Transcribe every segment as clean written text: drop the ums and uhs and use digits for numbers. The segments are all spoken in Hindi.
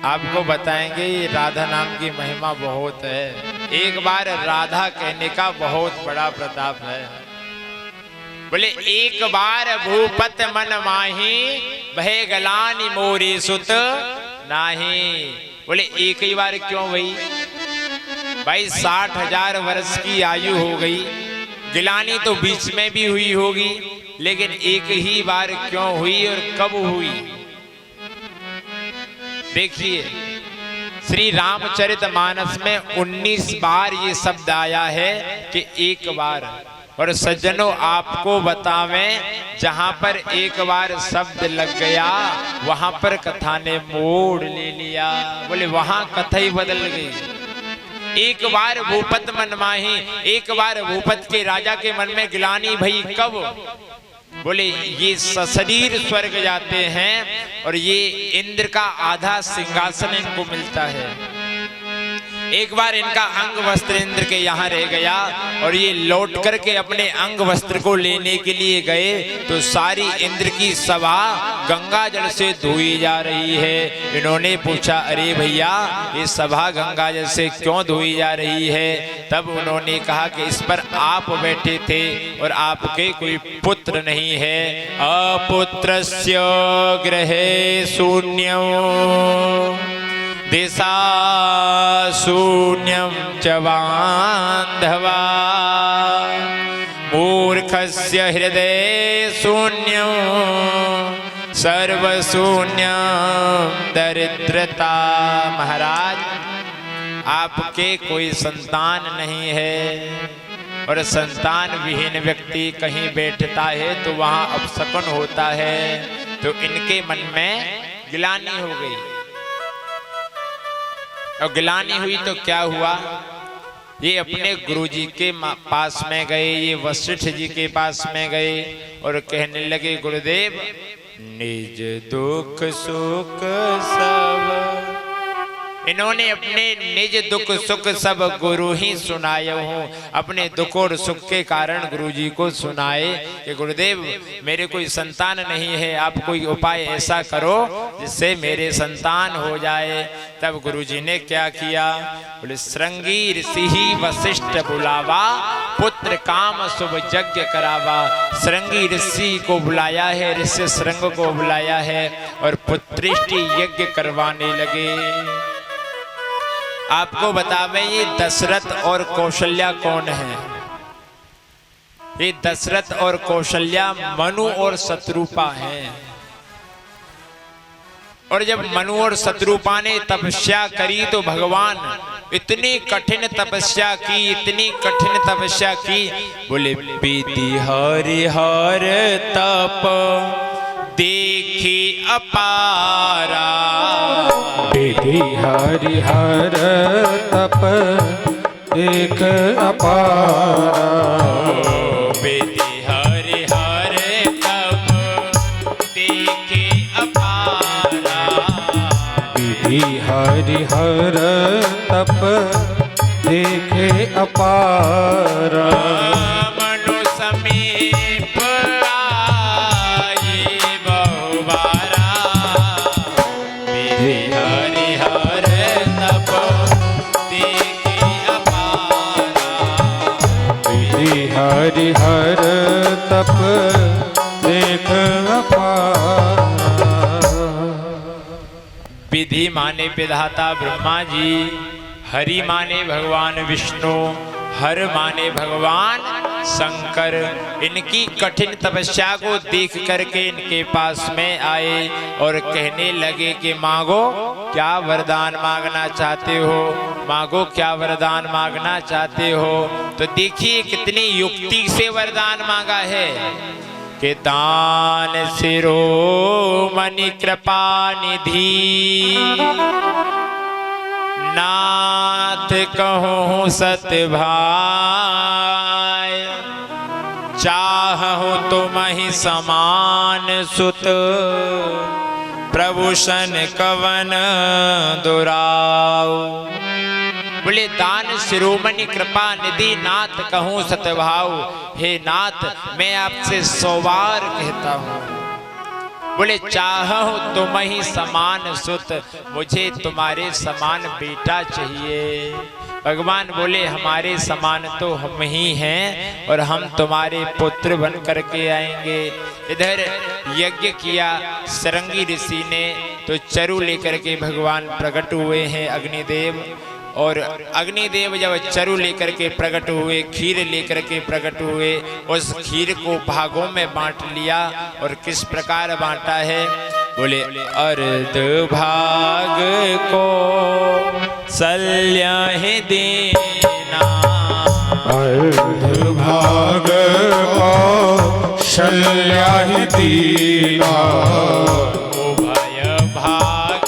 आपको बताएंगे ये राधा नाम की महिमा बहुत है। एक बार राधा कहने का बहुत बड़ा प्रताप है। बोले एक बार भूपत मन माही भय गलानी मोरी सुत नाही। बोले एक ही बार क्यों भाई 60,000 वर्ष की आयु हो गई, गिलानी तो बीच में भी हुई होगी, लेकिन एक ही बार क्यों हुई और कब हुई? देखिए श्री रामचरितमानस में 19 बार ये शब्द आया है कि एक बार। और सज्जनों आपको बतावें, जहां पर एक बार शब्द लग गया वहां पर कथा ने मोड़ ले लिया। बोले वहां कथा ही बदल गई। एक बार भूपत मन माही, एक बार भूपत के राजा के मन में गिलानी भई कब? बोले ये सशरीर स्वर्ग जाते हैं और ये इंद्र का आधा सिंहासन इनको मिलता है। एक बार इनका अंग वस्त्र इंद्र के यहाँ रह गया और ये लौट करके अपने अंग वस्त्र को लेने के लिए गए तो सारी इंद्र की सभा गंगा जल से धोई जा रही है। इन्होंने पूछा, अरे भैया ये सभा गंगा जल से क्यों धोई जा रही है? तब उन्होंने कहा कि इस पर आप बैठे थे और आपके कोई पुत्र नहीं है। अपुत्रस्य गृहे शून्यं दिशा शून्यं च बान्धवा मूर्खस्य हृदय शून्यं सर्वशून्यं दरिद्रता। महाराज आपके कोई संतान नहीं है और संतान विहीन व्यक्ति कहीं बैठता है तो वहां अपशकुन होता है। तो इनके मन में गिलानी हो गई और गिलानी हुई तो क्या हुआ? ये अपने गुरुजी के पास में गए, ये वशिष्ठ जी के पास में गए और कहने लगे, गुरुदेव निज दुख सुख सब। इन्होंने अपने निज दुख सुख सब गुरु ही सुनाए हूँ। अपने दुख और सुख के कारण गुरुजी को सुनाए कि गुरुदेव मेरे कोई संतान नहीं है, आप कोई उपाय ऐसा करो जिससे मेरे संतान हो जाए। तब गुरुजी ने क्या किया? बोले श्रृंगी ऋषि ही वशिष्ठ बुलावा पुत्र काम शुभ यज्ञ करावा। श्रृंगी ऋषि को बुलाया है, ऋषि श्रृंग को बुलाया है और पुत्रिष्टि यज्ञ करवाने लगे। आपको बतावे ये दशरथ और कौशल्या कौन है? ये दशरथ और कौशल्या मनु और शत्रुपा हैं। और जब मनु और शत्रुपा ने तपस्या करी तो भगवान इतनी कठिन तपस्या की, इतनी कठिन तपस्या की। बोले विधि हरिहर तप देखी अपारा। विधि हरिहर तप देख अपारा। विधि हरिहर तप देखे अपारा। विधि हरिहर तप देखे अपारा। मनु समीप आए बहुबारा। विधि हरिहर तप देखे अपारा। विधि हरिहर तप देख अपारा। विधि माने विधाता ब्रह्मा जी, हरि माने भगवान विष्णु, हर माने भगवान शंकर। इनकी कठिन तपस्या को देख करके इनके पास में आए और कहने लगे कि मांगो, क्या वरदान मांगना चाहते हो? मांगो, क्या वरदान मांगना चाहते हो? तो देखिए कितनी युक्ति से वरदान मांगा है कि दान शिरोमणि कृपा निधि नाथ कहूँ सत्य भाई। चाहूँ तुम ही समान सुत प्रभूषण कवन दुराऊ। बोले दान शिरोमणि कृपा निधि नाथ कहूँ सतभाव। हे नाथ मैं आपसे 100 बार कहता हूँ बोले चाहो तुम ही समान सुत, मुझे तुम्हारे समान बेटा चाहिए। भगवान बोले हमारे समान तो हम ही हैं और हम तुम्हारे पुत्र बन करके आएंगे। इधर यज्ञ किया सरंगी ऋषि ने, तो चरु लेकर के भगवान प्रकट हुए हैं अग्निदेव। और अग्निदेव जब चरु लेकर के प्रकट हुए, खीर लेकर के प्रकट हुए, उस खीर को भागों में बांट लिया। और किस प्रकार बांटा है, बोले अर्ध भाग को सल्या ही देना, अर्ध भाग को शल्या ही दीना, उभय भाग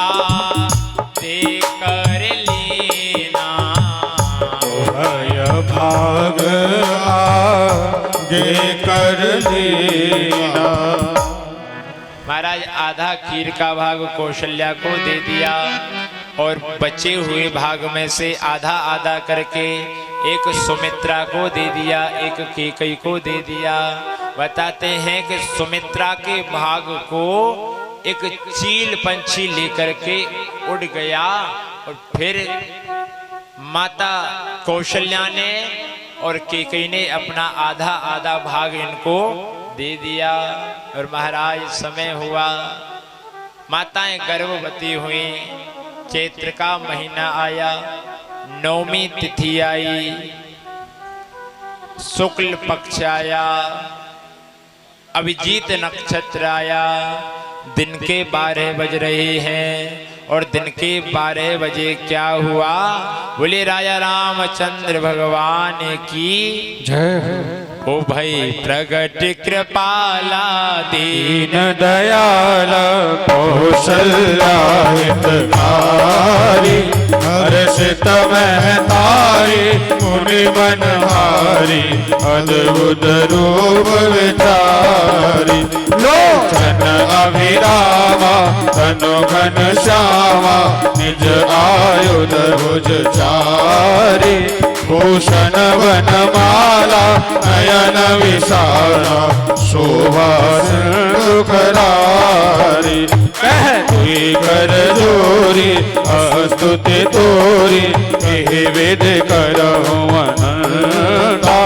आते कर लेना, उभय भाग आगे कर लेना। महाराज आधा खीर का भाग कौशल्या को दे दिया और बचे हुए भाग में से आधा आधा करके एक सुमित्रा को दे दिया, एक कैकेयी को दे दिया। बताते हैं कि सुमित्रा के भाग को एक चील पंछी लेकर के उड़ गया और फिर माता कौशल्या ने और कैकेयी ने अपना आधा आधा भाग इनको दे दिया। और महाराज समय हुआ, माताएं गर्भवती हुई, चैत्र का महीना आया, नौमी तिथि आई, शुक्ल पक्ष आया, अभिजीत नक्षत्र आया, दिन के 12 बज रहे हैं। और दिन के 12 बजे क्या हुआ, बोले राजा रामचंद्र भगवान की जय। ओ भाई प्रगट कृपाला दीन दीन दयाल कौशल्या हितकारी, हर्षित महतारी मुनि मनहारी, अद्भुत रूप विचारी, लोचन अभिरामा तनु घन श्यामा, निज आयुध भुज चारी, भूषण वनमाला नयन विशाला, शोभा सुखरारी, कहती कर जोरी स्तुति तोरी, एहि विधि करहु अनंता,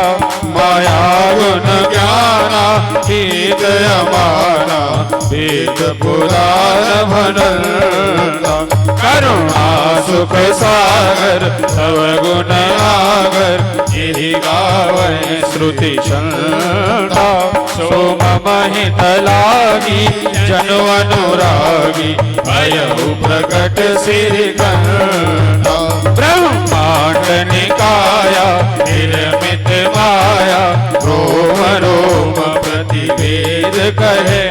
माया गुण ज्ञाना हित अमाना, वेद पुराण भनंता, करुणा सुख सागर तव गुण आगर, यही गावै श्रुति संता, सोम महित लागी जनु अनुरागी, भयउ प्रकट श्रीकंता, ब्रह्मांड निकाया निर्मित माया, रोम रोम प्रतिवेद कहे,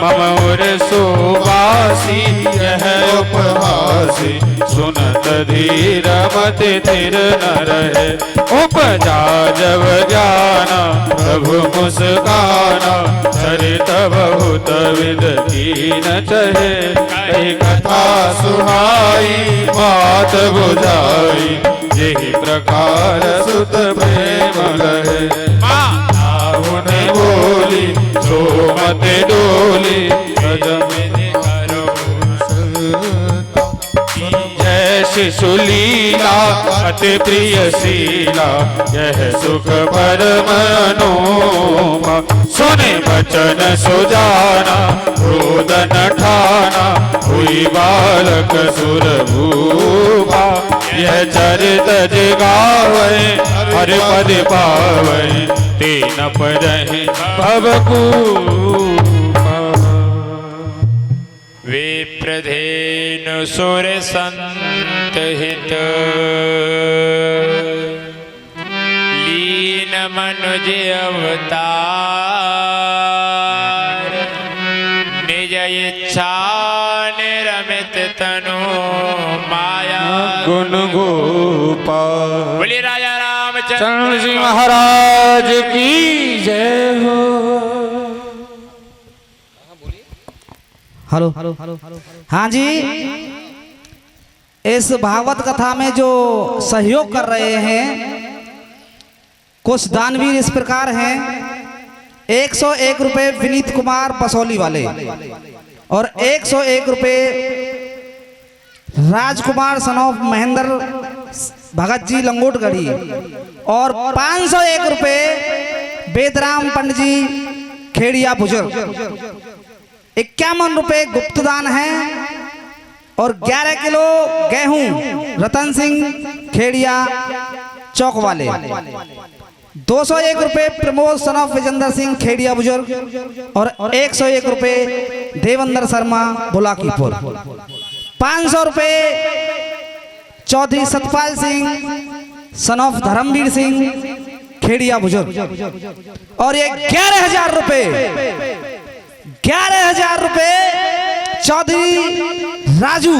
मम उर सुवासी यह उपहासी, सुनत धीर मति थिर न रहे, उपजा जब ज्ञाना प्रभु मुस्काना, चरित बहुत विद कीन चहे, कही कथा सुहाई बात बुझाई, यही प्रकार सुत प्रेम लहे, उन्हें बोली जो मत डोली, जय शिशुलीला अति प्रिय शीला, यह सुख परम अनोमा, सुने बचन सुजाना रोदन ठाना, हुई बालक सुर भूपा, यह चरित जगावै हरि पद पावै, तेन परहि भवकूपा। विप्रधेनु सुर संत हित, लीन मनुज अवतार, निज इच्छा निरमित तनु माया, गुण गोपाल। बोलिए राजा रामचंद्र चरण जी महाराज की जय हो। हेलो हाँ जी, इस भागवत कथा में जो सहयोग कर रहे हैं कुछ दानवीर इस प्रकार हैं। 101 रुपये विनीत कुमार बसौली वाले और 101 रुपये राजकुमार सन ऑफ महेंद्र भगत जी लंगोटगढ़ी और 501 रुपये बेदराम पंडित जी खेड़िया बुजुर्ग। 51 रुपये गुप्तदान है और 11 किलो गेहूं रतन सिंह खेड़िया चौक वाले। 201 रुपये प्रमोद सन ऑफ विजेंद्र सिंह खेड़िया बुजुर्ग और 101 रुपये देवेंद्र शर्मा बुलाकीपुर। 500 रुपये चौधरी सतपाल सिंह सन ऑफ धर्मवीर सिंह खेड़िया बुजुर्ग और ये 11,000 रुपये 11,000 रुपये चौधरी राजू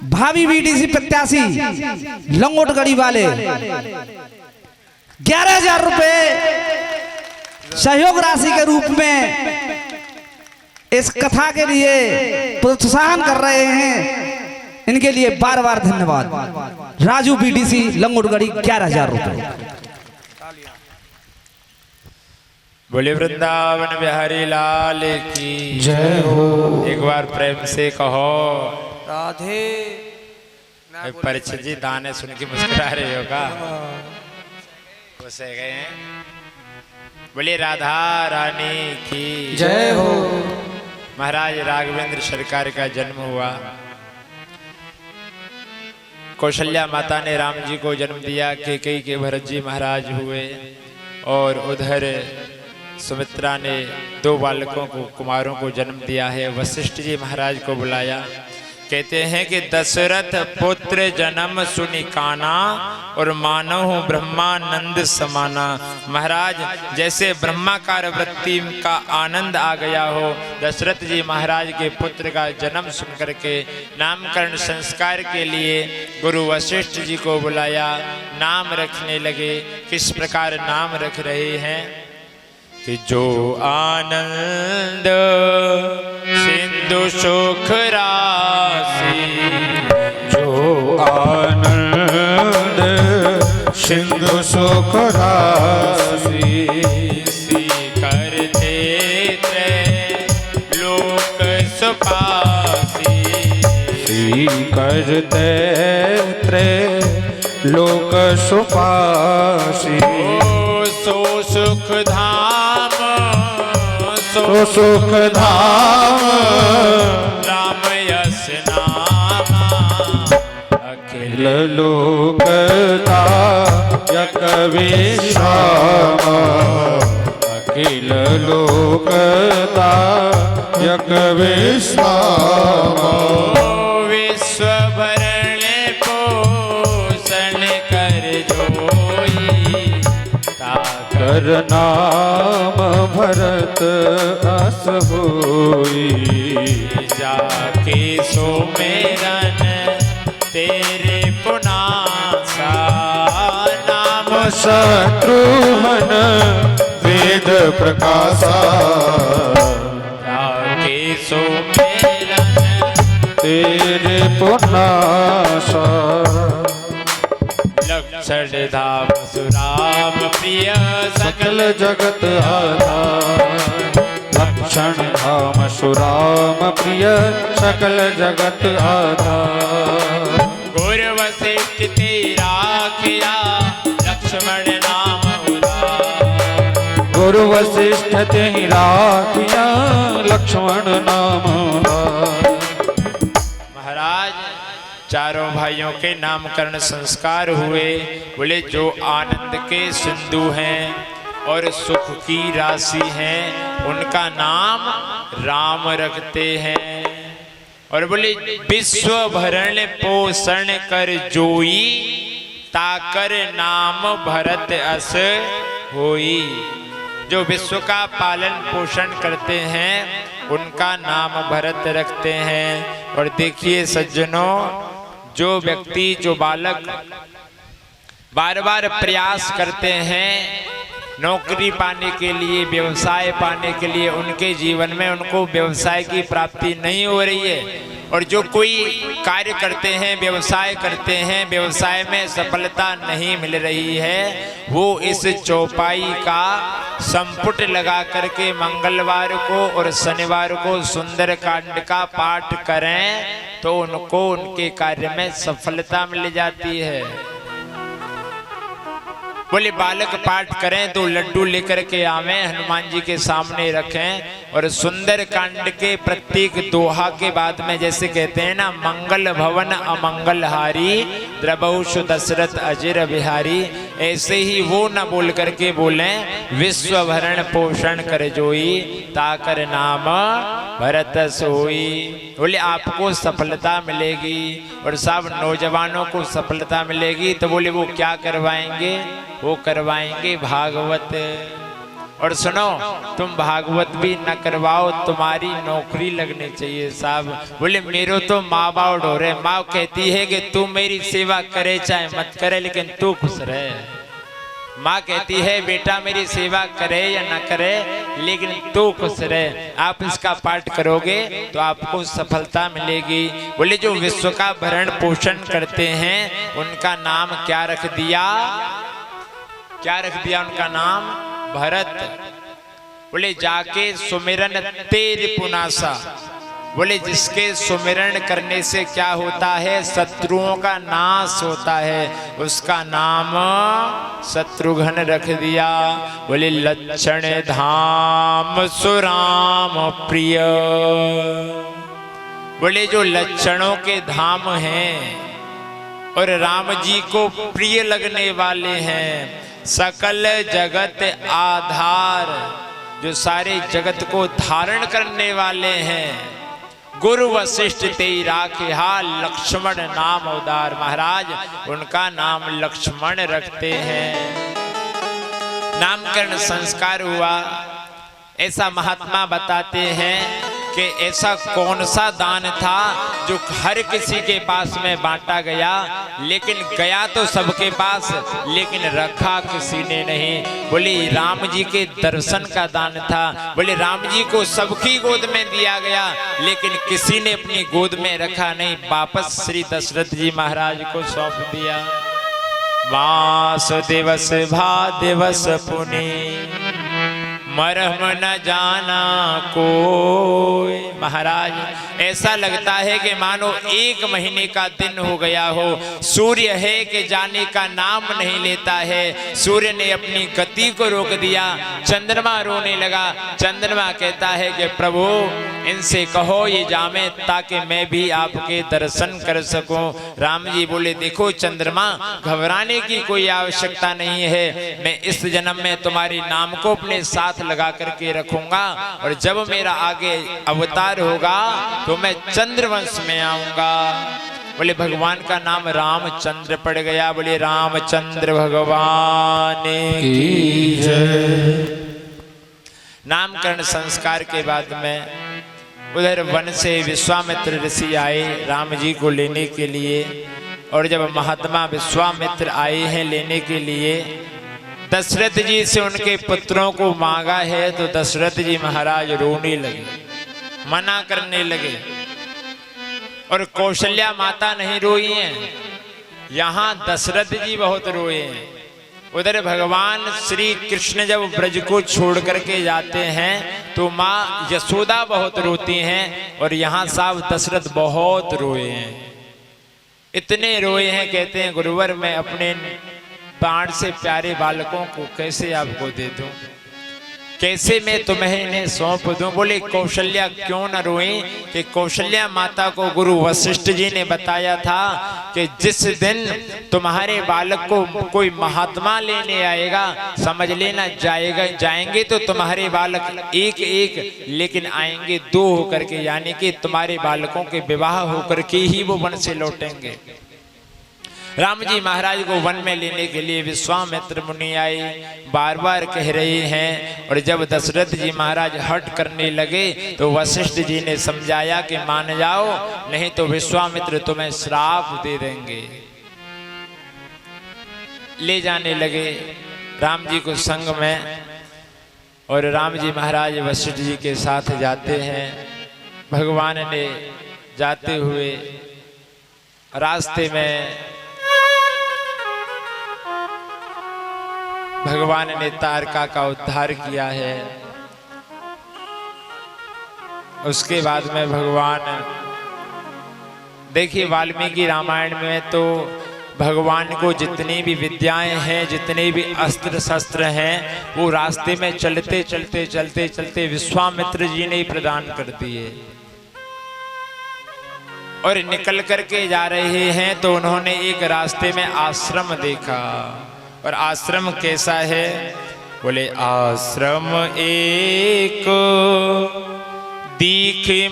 भावी बीडीसी प्रत्याशी लंगोटगढ़ी वाले। 11,000 रुपये सहयोग राशि के रूप में इस कथा के लिए प्रोत्साहन कर रहे हैं। इनके लिए बार बार धन्यवाद। राजू बीडीसी लंगोटगढ़ी 11,000 रुपये। बोले वृंदावन बिहारी लाल की जय हो। एक बार प्रेम से कहो राधे। परीक्षित जी दाने सुन के मुस्कुरा रहे हो का? उसे गए हैं। बोले राधा रानी की जय हो। महाराज राघवेंद्र सरकार का जन्म हुआ। कौशल्या माता ने राम जी को जन्म दिया। कैकेयी के भरत जी महाराज हुए और उधर सुमित्रा ने 2 बालकों को कुमारों को जन्म दिया है। वशिष्ठ जी महाराज को बुलाया। कहते हैं कि दशरथ पुत्र जन्म सुनि काना और मानव ब्रह्मानंद समाना। महाराज जैसे ब्रह्माकार वृत्ति का आनंद आ गया हो, दशरथ जी महाराज के पुत्र का जन्म सुन करके नामकरण संस्कार के लिए गुरु वशिष्ठ जी को बुलाया। नाम रखने लगे। किस प्रकार नाम रख रहे हैं कि जो आनंद सिंधु सुख राशि, जो आनंद सिंधु सुख राशि, करते लोक सुपासी, करते लोक सुपासी। सो सुख धाम सो सुख धाम राम यस नामा, अखिल लोकता यक विश्राम, अखिल लोकता यक विश्राम। विश्व भरण पोषण कर जोई, कर नाम भरत अस होई। जाके सुमिरन तेरे पुनासा, नाम शत्रुघ्न वेद प्रकाशा, जाके सुमिरन तेरे पुनासा। लक्षण धाम सुराम प्रिय सकल जगत आधार, लक्षण धाम सुराम प्रिय सकल जगत आधार। गुर वशिष्ठ तेरा किया लक्ष्मण नाम उदार, गुरु वशिष्ठ तेरा किया लक्ष्मण नाम उदार। महाराज चारों भाइयों के नामकरण संस्कार हुए। बोले जो आनंद के सिंधु हैं और सुख की राशि हैं, उनका नाम राम रखते हैं। और बोले विश्व भरण पोषण कर जोई, ताकर नाम भरत अस होई। जो विश्व का पालन पोषण करते हैं उनका नाम भरत रखते हैं। और देखिए सज्जनों, जो व्यक्ति जो बालक बार बार प्रयास करते हैं नौकरी पाने के लिए, व्यवसाय पाने के लिए, उनके जीवन में उनको व्यवसाय की प्राप्ति नहीं हो रही है, और जो कोई कार्य करते हैं, व्यवसाय करते हैं, व्यवसाय में सफलता नहीं मिल रही है, वो इस चौपाई का संपुट लगा करके मंगलवार को और शनिवार को सुंदर कांड का पाठ करें तो उनको उनके कार्य में सफलता मिल जाती है। बोले बालक पाठ करें तो लड्डू लेकर के आवें, हनुमान जी के सामने रखें और सुंदर कांड के प्रत्येक दोहा के बाद में जैसे कहते हैं ना, मंगल भवन अमंगल हारी द्रबहुषु दशरथ अजिर बिहारी, ऐसे ही वो न बोल करके बोलें विश्व भरण पोषण कर जोई ताकर नाम भरत सोई। बोले आपको सफलता मिलेगी और सब नौजवानों को सफलता मिलेगी। तो बोले वो क्या करवाएंगे? वो करवाएंगे भागवत। और सुनो, तुम भागवत भी न करवाओ, तुम्हारी नौकरी लगनी चाहिए साहब। बोले मेरो तो माँ बाप डोरे, माँ कहती है कि तू मेरी सेवा करे चाहे मत करे लेकिन तू खुश रहे। माँ कहती है बेटा मेरी सेवा करे या न करे लेकिन तू खुश रहे। आप इसका पाठ करोगे तो आपको सफलता मिलेगी। बोले जो विश्व का भरण पोषण करते हैं उनका नाम क्या रख दिया? क्या रख दिया उनका नाम? भरत। बोले जाके सुमिरन तेज पुनासा। बोले जिसके सुमिरन करने से क्या होता है? शत्रुओं का नाश होता है, उसका नाम शत्रुघ्न रख दिया। बोले लक्षण धाम सुराम प्रिय। बोले जो लक्षणों के धाम हैं और राम जी को प्रिय लगने वाले हैं, सकल जगत आधार, जो सारे जगत को धारण करने वाले हैं, गुरु वशिष्ठ तेई राखे हा लक्ष्मण नाम उदार। महाराज उनका नाम लक्ष्मण रखते हैं। नामकरण संस्कार हुआ, ऐसा महात्मा बताते हैं कि ऐसा कौन सा दान था जो हर किसी के पास में बांटा गया, लेकिन गया तो सबके पास लेकिन रखा किसी ने नहीं। बोले राम जी के दर्शन का दान था। बोले राम जी को सबकी गोद में दिया गया लेकिन किसी ने अपनी गोद में रखा नहीं, वापस श्री दशरथ जी महाराज को सौंप दिया। मास दिवस भा दिवस पुनि मरहम न जाना कोई। महाराज ऐसा लगता है कि मानो 1 महीने का दिन हो गया हो। सूर्य है कि जाने का नाम नहीं लेता है। सूर्य ने अपनी गति को रोक दिया, चंद्रमा रोने लगा। चंद्रमा कहता है कि प्रभु इनसे कहो ये जामे ताकि मैं भी आपके दर्शन कर सकूं। राम जी बोले देखो चंद्रमा, घबराने की कोई आवश्यकता नहीं है। मैं इस जन्म में तुम्हारे नाम को अपने साथ लगा करके रखूंगा और जब मेरा आगे अवतार होगा तो मैं चंद्रवंश में आऊंगा। बोले भगवान का नाम रामचंद्र पड़ गया। बोले रामचंद्र भगवान की जय। नामकरण संस्कार के बाद में उधर वन से विश्वामित्र ऋषि आए राम जी को लेने के लिए। और जब महात्मा विश्वामित्र आए हैं लेने के लिए, दशरथ जी से उनके पुत्रों को मांगा है तो दशरथ जी महाराज रोने लगे, मना करने लगे। और कौशल्या माता नहीं रोई हैं, यहाँ दशरथ जी बहुत रोए हैं। उधर भगवान श्री कृष्ण जब ब्रज को छोड़ करके जाते हैं तो माँ यशोदा बहुत रोती हैं और यहाँ साहब दशरथ बहुत रोए हैं। इतने रोए हैं, कहते हैं गुरुवर मैं अपने प्राण से प्यारे बालकों को कैसे आपको दे दूं, कैसे मैं तुम्हें इन्हें सौंप दूं। बोले कौशल्या क्यों न रोई? कि कौशल्या माता को गुरु वशिष्ठ जी ने बताया था कि जिस दिन तुम्हारे बालक को कोई महात्मा लेने आएगा, समझ लेना जाएंगे तो तुम्हारे बालक 1-1 लेकिन आएंगे 2 होकर के, यानी कि तुम्हारे बालकों के विवाह होकर के ही वो वन से लौटेंगे। राम जी महाराज को वन में लेने के लिए विश्वामित्र मुनि आए, बार बार कह रहे हैं। और जब दशरथ जी महाराज हट करने लगे तो वशिष्ठ जी ने समझाया कि मान जाओ, नहीं तो विश्वामित्र तुम्हें श्राप दे देंगे। ले जाने लगे राम जी को संग में। और राम जी महाराज वशिष्ठ जी के साथ जाते हैं। भगवान ने जाते हुए रास्ते में भगवान ने तारका का उद्धार किया है। उसके बाद में भगवान, देखिए वाल्मीकि रामायण में तो भगवान को जितनी भी विद्याएं हैं, जितने भी अस्त्र शस्त्र हैं, वो रास्ते में चलते चलते चलते चलते विश्वामित्र जी ने ही प्रदान कर दिए। और निकल करके जा रहे हैं तो उन्होंने एक रास्ते में आश्रम देखा। और आश्रम कैसा है? बोले आश्रम एक दीखि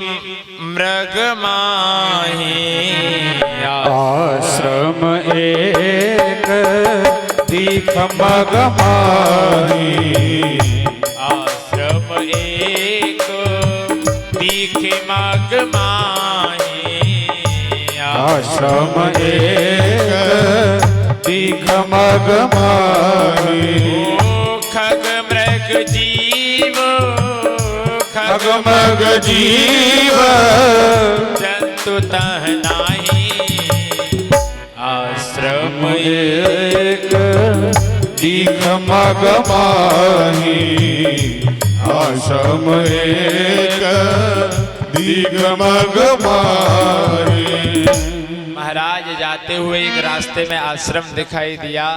मृग माही। आश्रम एक दीख मृग माही। आश्रम एक दीखि मृग माही। आश्रम एक दीख मृग माही। खग मृग जीव, खग मृग जीव जंतु तह नाही। आश्रम एक दीख मृग माही। आश्रम एक दीख मृग माही। महाराज जाते हुए एक रास्ते में आश्रम दिखाई दिया।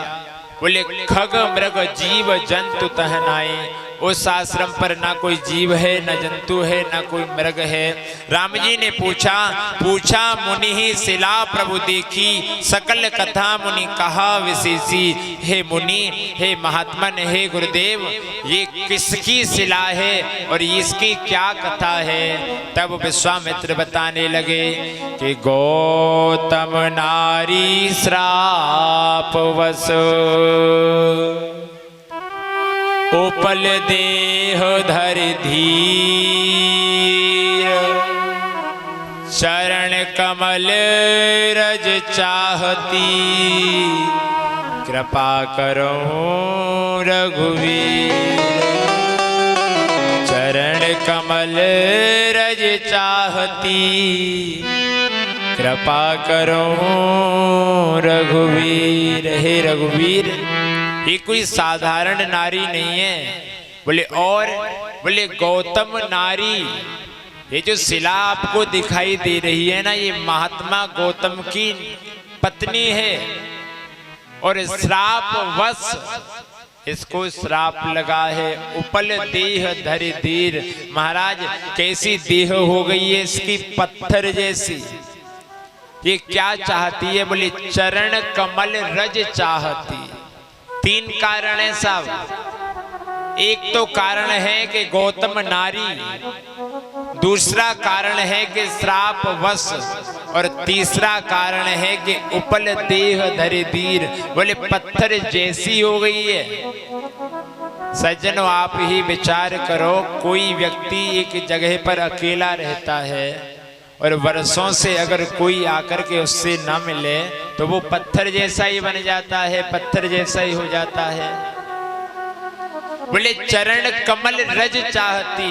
बोले खग मृग जीव जंतु तह नाई। उस आश्रम पर ना कोई जीव है, ना जंतु है, ना कोई मृग है। राम जी ने पूछा मुनि ही शिला प्रभु देखी, सकल कथा मुनि कहा विशेषी। हे मुनि, हे महात्मन, हे गुरुदेव, ये किसकी शिला है और इसकी क्या कथा है? तब विश्वामित्र बताने लगे कि गौतम नारी श्राप वस उपल देह धर धीर। चरण कमल रज चाहती, कृपा करो रघुवीर। चरण कमल रज चाहती, कृपा करो रघुवीर। हे रघुवीर, ये कोई साधारण नारी नहीं है। बोले और? बोले गौतम नारी, ये जो शिला आपको दिखाई दे रही है ना, ये महात्मा गौतम की पत्नी है। और श्राप वश इसको श्राप लगा है। उपल देह धरि धीर। महाराज कैसी देह हो गई है इसकी, पत्थर जैसी। ये क्या चाहती है? बोले चरण कमल रज चाहती। तीन कारण है साहब। एक तो कारण है कि गौतम नारी, दूसरा कारण है कि श्राप वश, और तीसरा कारण है कि उपल देह धरि धीर। बोले पत्थर जैसी हो गई है। सज्जनों, आप ही विचार करो, कोई व्यक्ति एक जगह पर अकेला रहता है और वर्षों से अगर कोई आकर के उससे ना मिले तो वो पत्थर जैसा ही बन जाता है, पत्थर जैसा ही हो जाता है। बोले चरण कमल रज चाहती।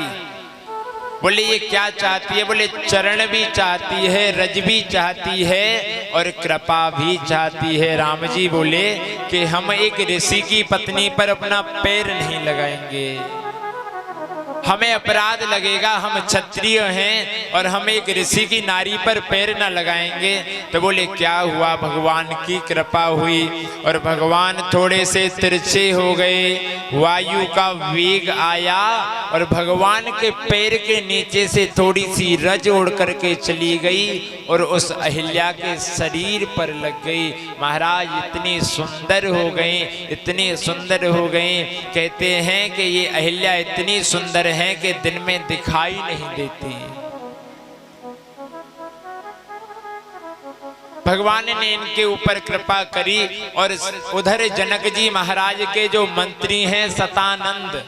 बोले ये क्या चाहती है? बोले चरण भी चाहती है, रज भी चाहती है और कृपा भी चाहती है। राम जी बोले कि हम एक ऋषि की पत्नी पर अपना पैर नहीं लगाएंगे, हमें अपराध लगेगा, हम क्षत्रिय हैं और हम एक ऋषि की नारी पर पैर न लगाएंगे। तो बोले क्या हुआ? भगवान की कृपा हुई और भगवान थोड़े से तिरछे हो गए, वायु का वेग आया और भगवान के पैर के नीचे से थोड़ी सी रज उड़ करके चली गई और उस अहिल्या के शरीर पर लग गई। महाराज इतनी सुंदर हो गई, इतनी सुंदर हो गई। कहते हैं कि ये अहिल्या इतनी सुंदर है कि दिन में दिखाई नहीं देती। भगवान ने इनके ऊपर कृपा करी और उधर जनक जी महाराज के जो मंत्री हैं शतानंद,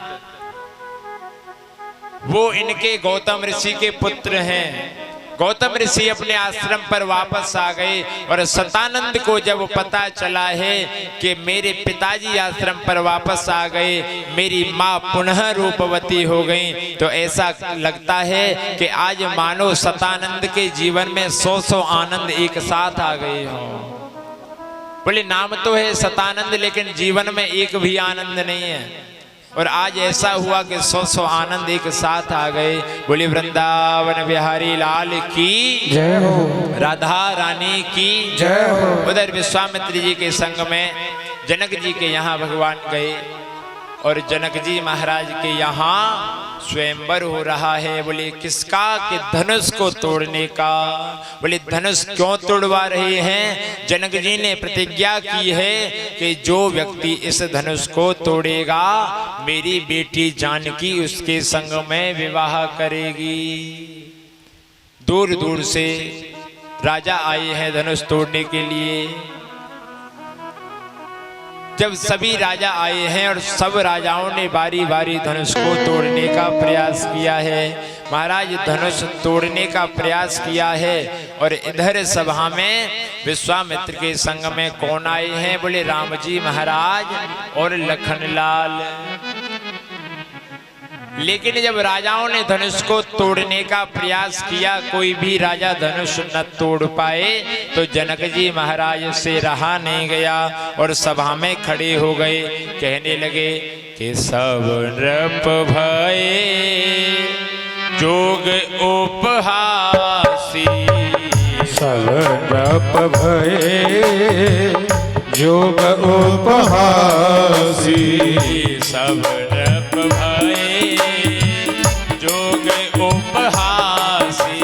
वो इनके गौतम ऋषि के पुत्र हैं। गौतम ऋषि अपने आश्रम पर वापस आ गए और सतानंद को जब पता चला है कि मेरे पिताजी आश्रम पर वापस आ गए, मेरी माँ पुनः रूपवती हो गई, तो ऐसा लगता है कि आज मानो सतानंद के जीवन में 100 आनंद एक साथ आ गए हो। बोले नाम तो है सतानंद, लेकिन जीवन में एक भी आनंद नहीं है। और आज ऐसा हुआ कि 100 आनंद एक साथ आ गए। बोले वृंदावन बिहारी लाल की जय हो, राधा रानी की जय हो। उधर विश्वामित्र जी के संग में जनक जी के यहाँ भगवान गए और जनक जी महाराज के यहाँ स्वयंवर हो रहा है। बोले किसका? कि धनुष को तोड़ने का। बोले धनुष क्यों तोड़वा रहे हैं? जनक जी ने प्रतिज्ञा की है कि जो व्यक्ति इस धनुष को तोड़ेगा मेरी बेटी जानकी उसके संग में विवाह करेगी। दूर दूर से राजा आए हैं धनुष तोड़ने के लिए। जब सभी राजा आए हैं और सब राजाओं ने बारी बारी धनुष को तोड़ने का प्रयास किया है, महाराज धनुष तोड़ने का प्रयास किया है, और इधर सभा में विश्वामित्र के संग में कौन आए हैं? बोले राम जी महाराज और लखनलाल। लेकिन जब राजाओं ने धनुष को तोड़ने का प्रयास किया, कोई भी राजा धनुष न तोड़ पाए, तो जनक जी महाराज से रहा नहीं गया और सभा में खड़े हो गए। कहने लगे कि सब नृप भये जोग उपहासी, सब नृप भये जोग उपहासी, सब नृप भये जोग उपहासी,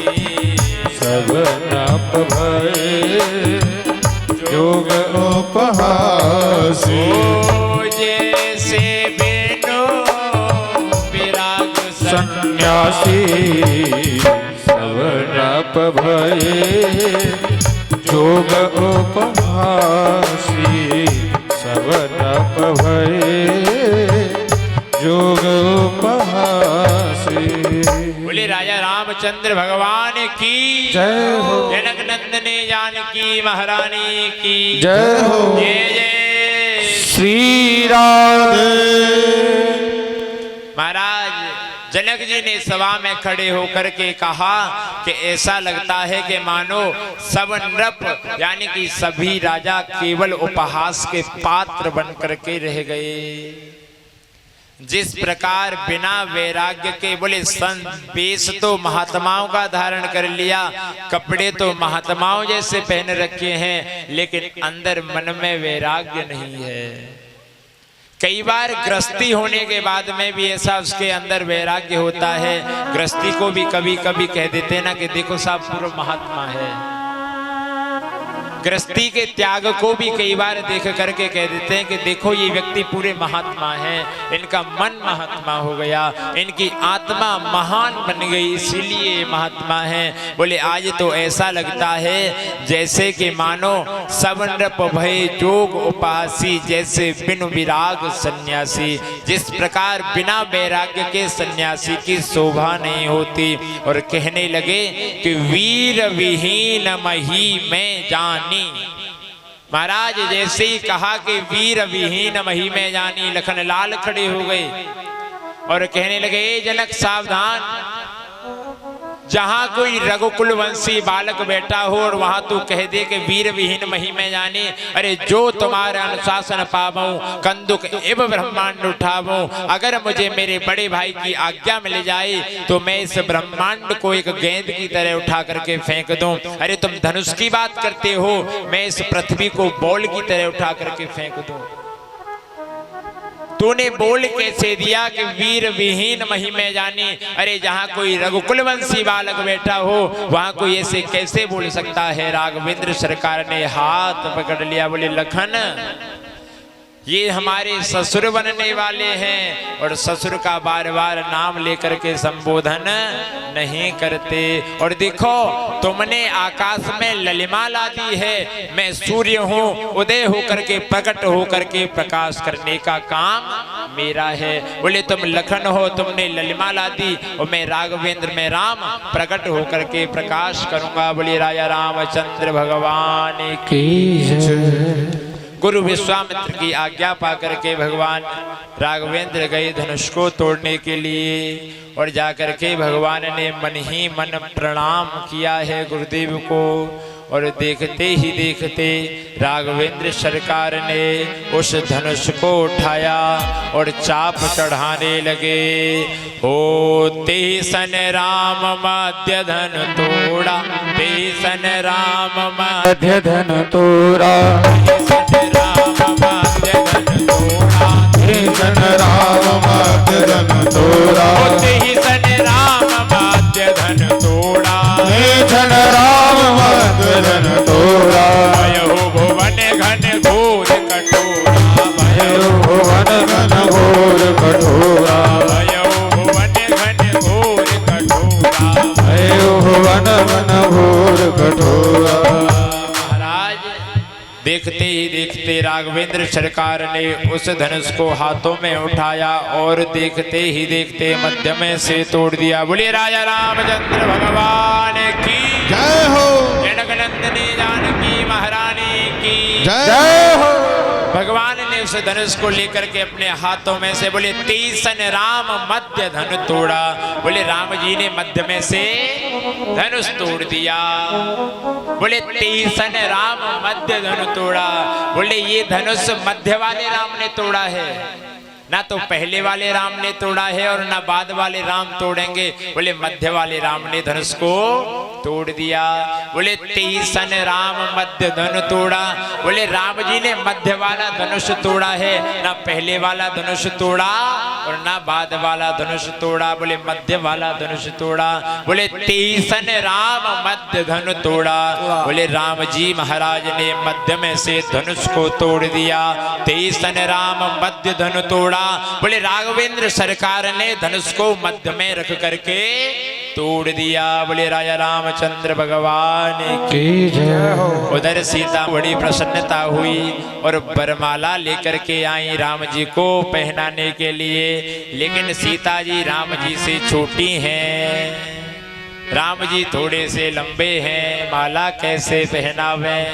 सब नृप भये जोग उपहासी। जैसे बेनो विराग सन्यासी, सब नृप भये जोग उपहासी, सब नृप भये जोग उपहासी। बोले राजा रामचंद्र भगवान की जय हो, जनक नंदने जानकी महारानी की जय हो। जय जय श्री राधे। महाराज जनक जी ने सभा में खड़े होकर के कहा कि ऐसा लगता है कि मानो सब नृप यानी कि सभी राजा केवल उपहास के पात्र बन करके रह गए। जिस प्रकार बिना वैराग्य के, बोले वेश तो महात्माओं का धारण कर लिया, कपड़े तो महात्माओं जैसे पहन रखे हैं, लेकिन अंदर मन में वैराग्य नहीं है। कई बार गृहस्थी होने के बाद में भी ऐसा उसके अंदर वैराग्य होता है। गृहस्थी को भी कभी कभी कह देते ना कि देखो साहब पूरा महात्मा है। गृहस्थी के त्याग को भी कई बार देख करके कह देते हैं कि देखो ये व्यक्ति पूरे महात्मा हैं, इनका मन महात्मा हो गया, इनकी आत्मा महान बन गई, इसीलिए महात्मा हैं। बोले आज तो ऐसा लगता है जैसे कि मानो सब नृप भये जोग उपहासी, जैसे बिन विराग सन्यासी। जिस प्रकार बिना वैराग्य के सन्यासी की शोभा नहीं होती। और कहने लगे कि वीर विहीन मही में जानी। महाराज जैसे ही कहा कि वीर विहीन मही में जानी, लखनलाल खड़े हो गए और कहने लगे जनक सावधान, जहां कोई रघुकुल वंशी बालक बैठा हो और वहां तू कह दे कि वीर विहीन मही में जाने, अरे जो तुम्हारा अनुशासन पावूं कंदुक एवं ब्रह्मांड उठावूं। अगर मुझे मेरे बड़े भाई की आज्ञा मिल जाए तो मैं इस ब्रह्मांड को एक गेंद की तरह उठा करके फेंक दूं। अरे तुम धनुष की बात करते हो, मैं इस पृथ्वी को बॉल की तरह उठा करके फेंक दूं। तूने बोल कैसे दिया कि वीर विहीन मही में जानी? अरे जहां कोई रघुकुल वंशी बालक बैठा हो वहां कोई ऐसे कैसे बोल सकता है? राघवेंद्र सरकार ने हाथ पकड़ लिया, बोले लखन ये हमारे ससुर बनने वाले हैं और ससुर का बार बार नाम लेकर के संबोधन नहीं करते। और देखो तुमने आकाश में ललिमा ला दी है, मैं सूर्य हूँ, उदय होकर के प्रकट होकर के प्रकाश करने का काम मेरा है। बोले तुम लखन हो, तुमने ललिमा ला दी, और मैं राघवेंद्र में राम प्रकट होकर के प्रकाश करूंगा। बोले राजा रामचंद्र भगवान की। गुरु विश्वामित्र की आज्ञा पाकर के भगवान राघवेंद्र गए धनुष को तोड़ने के लिए, और जाकर के भगवान ने मन ही मन प्रणाम किया है गुरुदेव को। और देखते ही देखते राघवेंद्र सरकार ने उस धनुष को उठाया और चाप चढ़ाने लगे। होते सन राम मध्य धन तोड़ा, ते सन राम मध्य धन तोड़ा, सन राम मध्य धन तोड़ा, होते ही सन राम मध्य धन तोड़ा, सन राम मध्य धन तोड़ा। भयो भुवन घन घोर कठोरा, भयो भुवन घन घोर कठोरा, भयो भुवन घन घोर कठोरा, भयो भुवन घन घोर कठोरा। महाराज देखते ही देखते राघवेंद्र सरकार ने उस धनुष को हाथों में उठाया और देखते ही देखते मध्य में से तोड़ दिया। बोलिए राजा रामचंद्र भगवान की जय हो, जनक नंदिनी जानकी महारानी की जय हो। भगवान ने उस धनुष को लेकर के अपने हाथों में से बोले तीसन राम मध्य धनु तोड़ा। बोले राम जी ने मध्य में से धनुष तोड़ दिया। बोले तीसन राम मध्य धनु तोड़ा। बोले ये धनुष मध्य वाले राम ने तोड़ा है, ना तो पहले वाले राम ने तोड़ा है और ना बाद वाले राम तोड़ेंगे। बोले मध्य वाले राम ने धनुष को तोड़ दिया। बोले तीसन राम मध्य धनु तोड़ा। बोले राम जी ने मध्य वाला धनुष तोड़ा है, ना पहले वाला धनुष तोड़ा और ना बाद वाला धनुष तोड़ा। बोले मध्य वाला धनुष तोड़ा। बोले तीसन राम मध्य धनु तोड़ा। बोले राम जी महाराज ने मध्य में से धनुष को तोड़ दिया। तीसन राम मध्य धनु तोड़ा। बोले राघवेंद्र सरकार ने धनुष को मध्य में रख करके तोड़ दिया। बोले राजा रामचंद्र भगवान की जय हो। उधर सीता बड़ी प्रसन्नता हुई और बरमाला लेकर के आई राम जी को पहनाने के लिए, लेकिन सीता जी राम जी से छोटी हैं, राम जी थोड़े से लंबे हैं, माला कैसे पहनावे।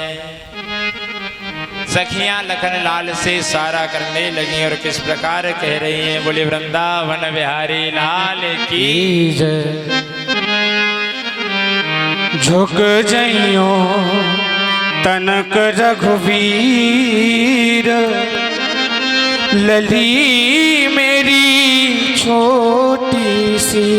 सखियां लखन लाल से सारा करने लगी और किस प्रकार कह रही हैं। बोले वृंदावन बिहारी लाल की जय। झुक जइयो तनक रघुवीर, लली मेरी छोटी सी।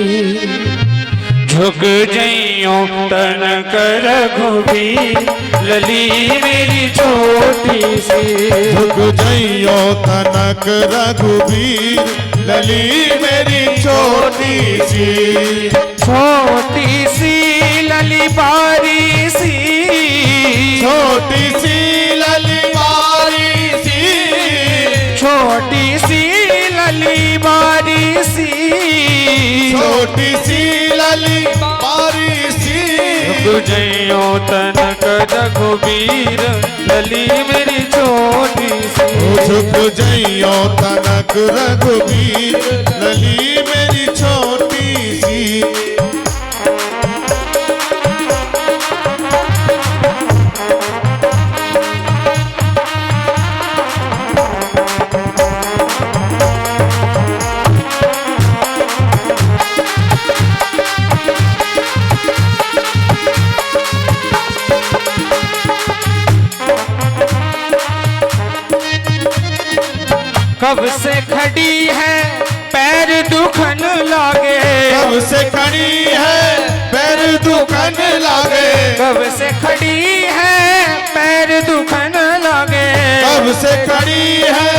झुक जइयो तनक रघुवीर, लली मेरी छोटी सी। झुक जइयो तनक रघुवीर, लली मेरी छोटी सी। छोटी सी लली बारी सी, छोटी सी लली बारी सी। छोटी सी लली बारी सी। छोटी सी लली बारी सी। झुक जइयो तनक रघुवीर, लली मेरी छोटी सी। झुक जइयो तनक रघुवीर, लली मेरी छोटी सी। कब से खड़ी है पैर दुखन लागे। कब से खड़ी है पैर दुखन लागे। कब से खड़ी है पैर दुखन लागे। कब से खड़ी है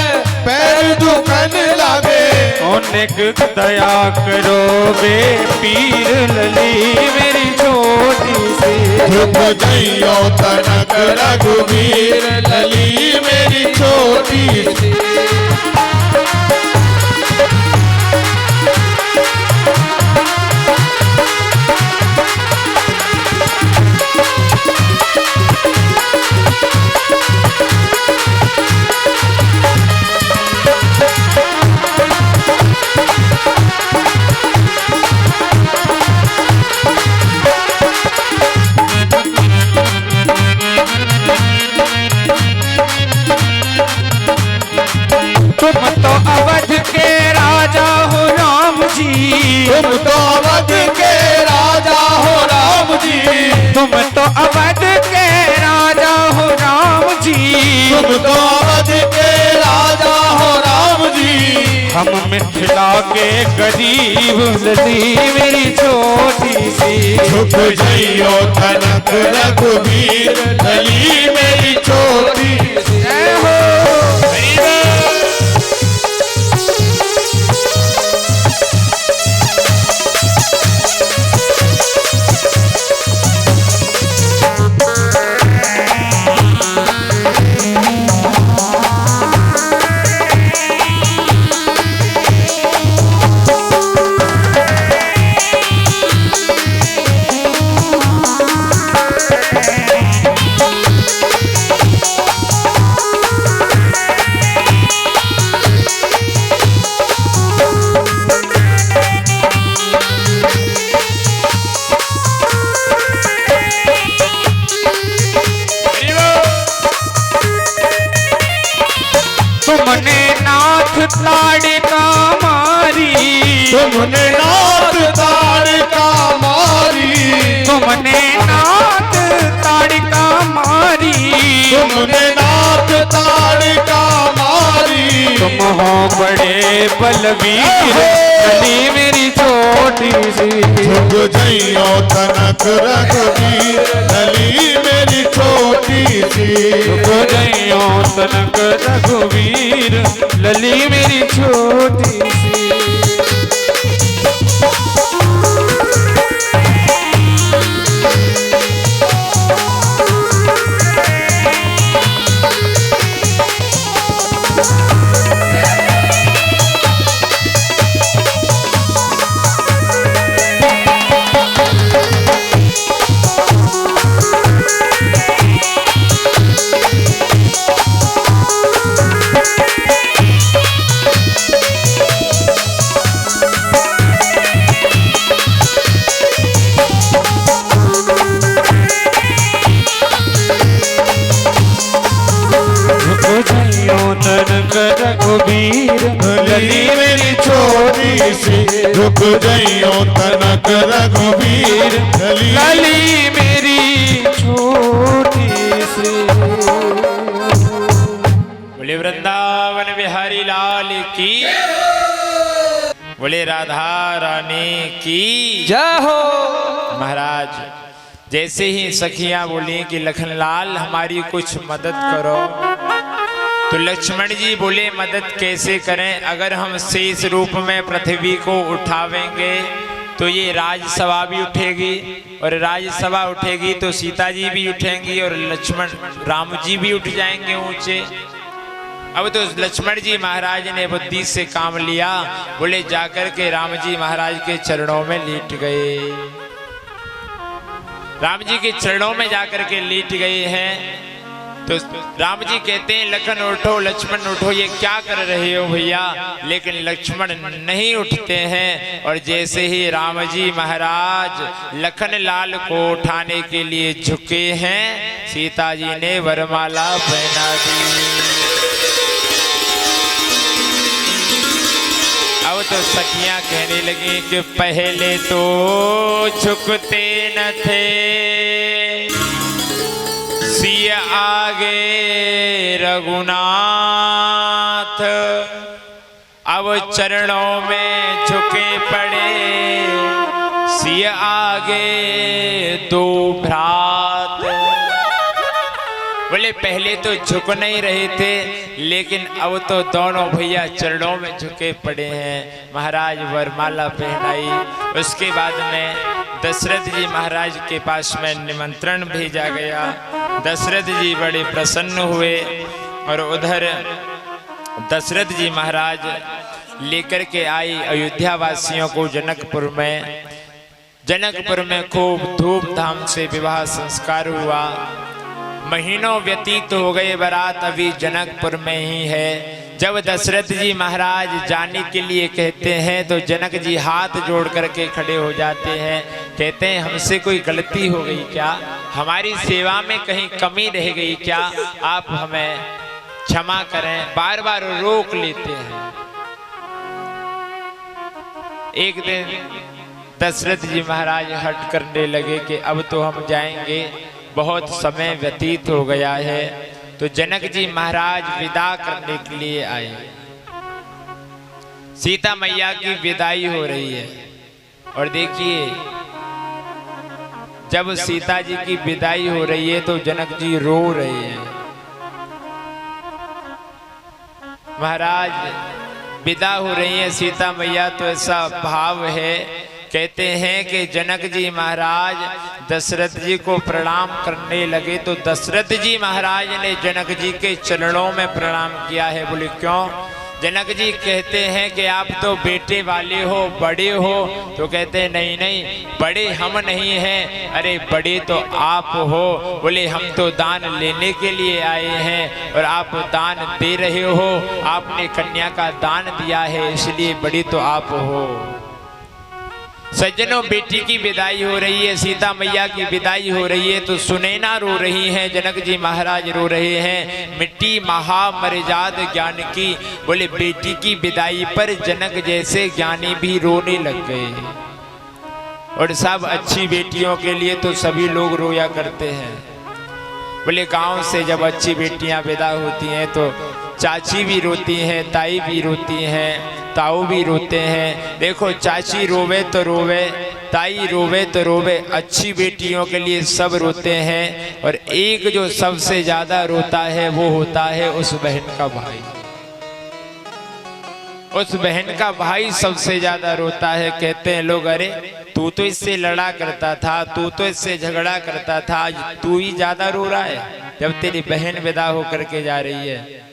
पैर दुखन लागे। कौन निक दया करो बे पीर लली मेरी छोटी सी। झुक जइयो तनक रघुवीर लली मेरी छोटी सी। तुम तो अवध के राजा हो राम जी। तुम तो अवध के राजा हो राम जी। तुम तो अवध के राजा हो राम जी। तुम तो अवध के राजा हो राम जी। हम मिथिला के गरीब लली मेरी छोटी सी। झुक जइयो तनक रघुवीर लली मेरी छोटी सी। जय हो तुमने नाथ ताड़िका मारी। तुमने नाथ ताड़िका मारी। तुमने नाथ ताड़िका मारी। तुमने नाथ ताड़िका मारी। तुम हो बड़े बलवीर लली मेरी छोटी सी। झुक जइयो तनक रघुवीर लली मेरी छोटी सी। झुक जइयो तनक रघुवीर लली मेरी छोटी सी। तनक रघुवीर लली मेरी छोटी सी। झुक जइयो तनक रघुवीर लली मेरी छोटी सी। बोले वृंदावन बिहारी लाल की, बोले राधा रानी की जय हो। महाराज जैसे ही सखियां बोली कि लखनलाल हमारी कुछ मदद करो, तो लक्ष्मण जी बोले मदद कैसे करें? अगर हम शेष रूप में पृथ्वी को उठावेंगे तो ये राजसभा भी उठेगी, और राजसभा उठेगी तो सीता जी भी उठेंगी, और लक्ष्मण राम जी भी उठ जाएंगे ऊंचे। अब तो लक्ष्मण जी महाराज ने बुद्धि से काम लिया, बोले जाकर के राम जी महाराज के चरणों में लेट गए। राम जी के चरणों में जाकर के लेट गए हैं। तो राम जी कहते हैं लखन उठो, लक्ष्मण उठो, ये क्या कर रहे हो भैया? लेकिन लक्ष्मण नहीं उठते हैं। और जैसे ही राम जी महाराज लखन लाल को उठाने के लिए झुके हैं, सीता जी ने वरमाला पहना दी। अब तो सखियां कहने लगी कि पहले तो झुकते न थे, सिया आगे रघुनाथ, अब चरणों में झुके पड़े, सिया आगे दो भ्रात। बोले पहले तो झुक नहीं रहे थे, लेकिन अब तो दोनों भैया चरणों में झुके पड़े हैं। महाराज वरमाला पहनाई। उसके बाद में दशरथ जी महाराज के पास में निमंत्रण भेजा गया। दशरथ जी बड़े प्रसन्न हुए और उधर दशरथ जी महाराज लेकर के आई अयोध्या वासियों को जनकपुर में। जनकपुर में खूब धूमधाम से विवाह संस्कार हुआ। महीनों व्यतीत हो गए, बारात अभी जनकपुर में ही है। जब दशरथ जी महाराज जाने के लिए कहते हैं तो जनक जी हाथ जोड़ करके खड़े हो जाते हैं। कहते हैं हमसे कोई गलती हो गई क्या, हमारी सेवा में कहीं कमी रह गई क्या, आप हमें क्षमा करें। बार बार रोक लेते हैं। एक दिन दशरथ जी महाराज हट करने लगे कि अब तो हम जाएंगे, बहुत समय व्यतीत हो गया है। तो जनक जी महाराज विदा करने के लिए आए। सीता मैया की विदाई हो रही है और देखिए जब सीता जी की विदाई हो रही है तो जनक जी रो रहे हैं। महाराज विदा हो रही है सीता मैया तो ऐसा भाव है। कहते हैं कि जनक जी महाराज दशरथ जी को प्रणाम करने लगे तो दशरथ जी महाराज ने जनक जी के चरणों में प्रणाम किया है। बोले क्यों? जनक जी कहते हैं कि आप तो बेटे वाले हो, बड़े हो। तो कहते हैं नहीं नहीं, बड़े हम नहीं हैं, अरे बड़े तो आप हो। बोले हम तो दान लेने के लिए आए हैं और आप दान दे रहे हो, आपने कन्या का दान दिया है इसलिए बड़ी तो आप हो। सज्जनों, बेटी की विदाई हो रही है, सीता मैया की विदाई हो रही है तो सुनैना रो रही हैं, जनक जी महाराज रो रहे हैं। मिट्टी महा मर्याद ज्ञान की। बोले बेटी की विदाई पर जनक जैसे ज्ञानी भी रोने लग गए। और सब अच्छी बेटियों के लिए तो सभी लोग रोया करते हैं। बोले गांव से जब अच्छी बेटियां विदा होती हैं तो चाची भी रोती हैं, ताई भी रोती हैं, ताऊ भी रोते हैं। देखो चाची रोवे तो रोवे, ताई रोवे तो रोवे, अच्छी बेटियों के लिए सब रोते हैं। और एक जो सबसे ज्यादा रोता है वो होता है उस बहन का भाई। उस बहन का भाई सबसे ज्यादा रोता है। कहते हैं लोग अरे तू तो इससे लड़ा करता था, तू तो इससे झगड़ा करता था, आज तू ही ज्यादा रो रहा है जब तेरी बहन विदा होकर के जा रही है।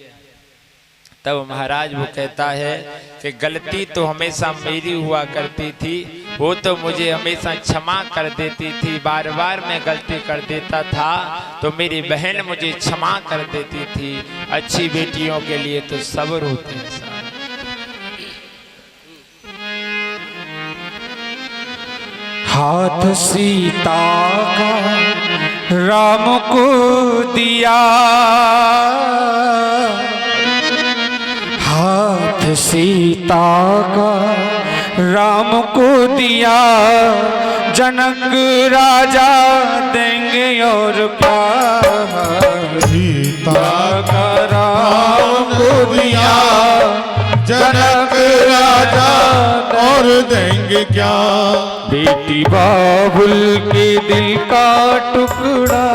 तब महाराज वो कहता है कि गलती तो हमेशा मेरी हुआ करती थी, वो तो मुझे हमेशा क्षमा कर देती थी। बार बार मैं गलती कर देता था तो मेरी बहन मुझे क्षमा कर देती थी। अच्छी बेटियों के लिए तो सब रोते हैं। हाथ सीता का राम को दिया, हाथ सीता का राम को दिया, जनक राजा देंगे और प्यार। सीता का राम को दिया, जनक राजा और देंगे क्या। बेटी बाबुल के दिल का टुकड़ा,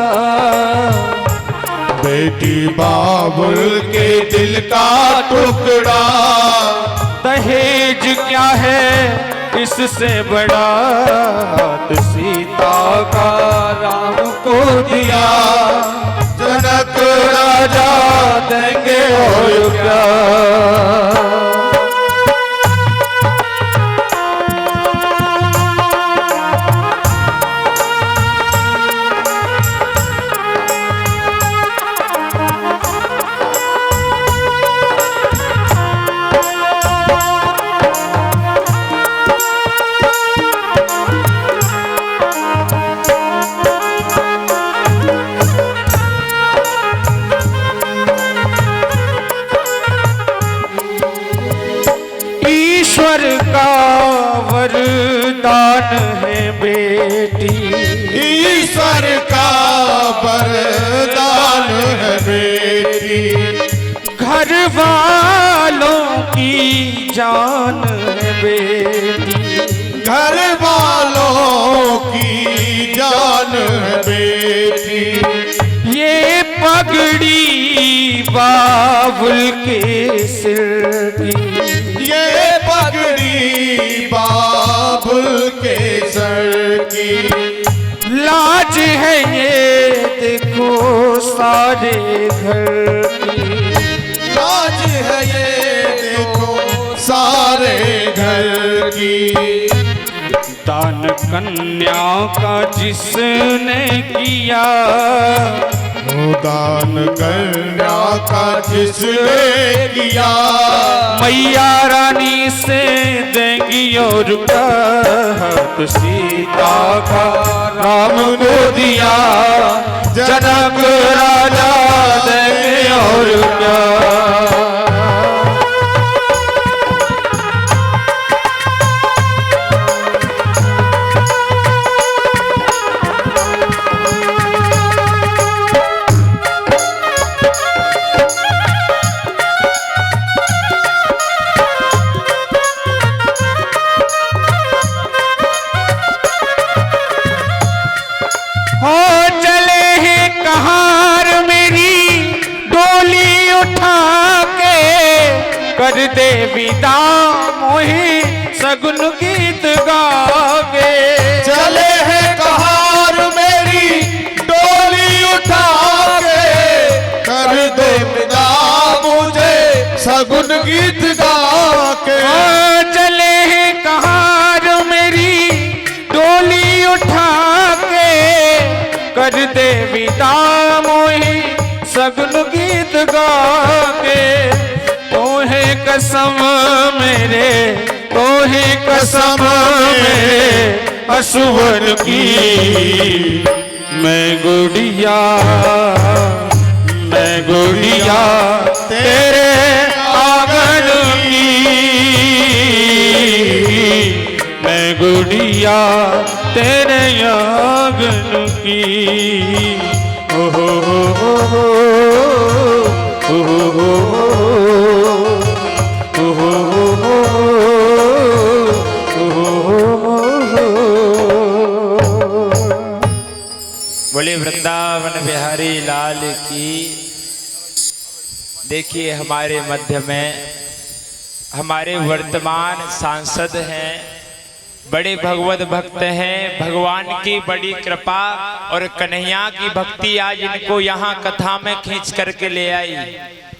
बेटी बाबुल के दिल का टुकड़ा, दहेज क्या है इससे बड़ा। हाथ सीता का राम को दिया, जनक राजा देंगे और प्यार। ईश्वर का वरदान है बेटी, ईश्वर का वरदान है बेटी, घर वालों की जान है बेटी, घर वालों की जान है बेटी। ये पगड़ी बाबुल के सिर की, ये पगड़ी बाबुल के सर की, लाज है ये देखो सारे घर की, लाज है ये देखो सारे घर की। दान कन्या का जिसने किया, वो दान कन्या का जिसने किया, मैया रानी से देंगी और कहत सीता का राम को दिया, जनक राजा देंगे और क्या। हो चले हैं कहार मेरी डोली उठा के, कर दे विदा मोहि सगुन गीत गा के। चले हैं कहार मेरी डोली उठा के, कर दे विदा मुझे सगुन गीत गा के। हो चले हैं कहार मेरी डोली उठा के, कर दे विदा मोहि सगुन गीत गा के। तोहे कसम मेरे, तोहे कसम मेरे असुवन की, मैं गुड़िया तेरे आंगन की, मैं गुड़िया तेरे आंगन की। ओ हो हो हो हो हो हो बोले वृंदावन बिहारी लाल की। देखिए हमारे मध्य में हमारे वर्तमान सांसद हैं, बड़े भगवत भक्त हैं, भगवान की बड़ी कृपा और कन्हैया की भक्ति आज इनको यहाँ कथा में खींच करके ले आई।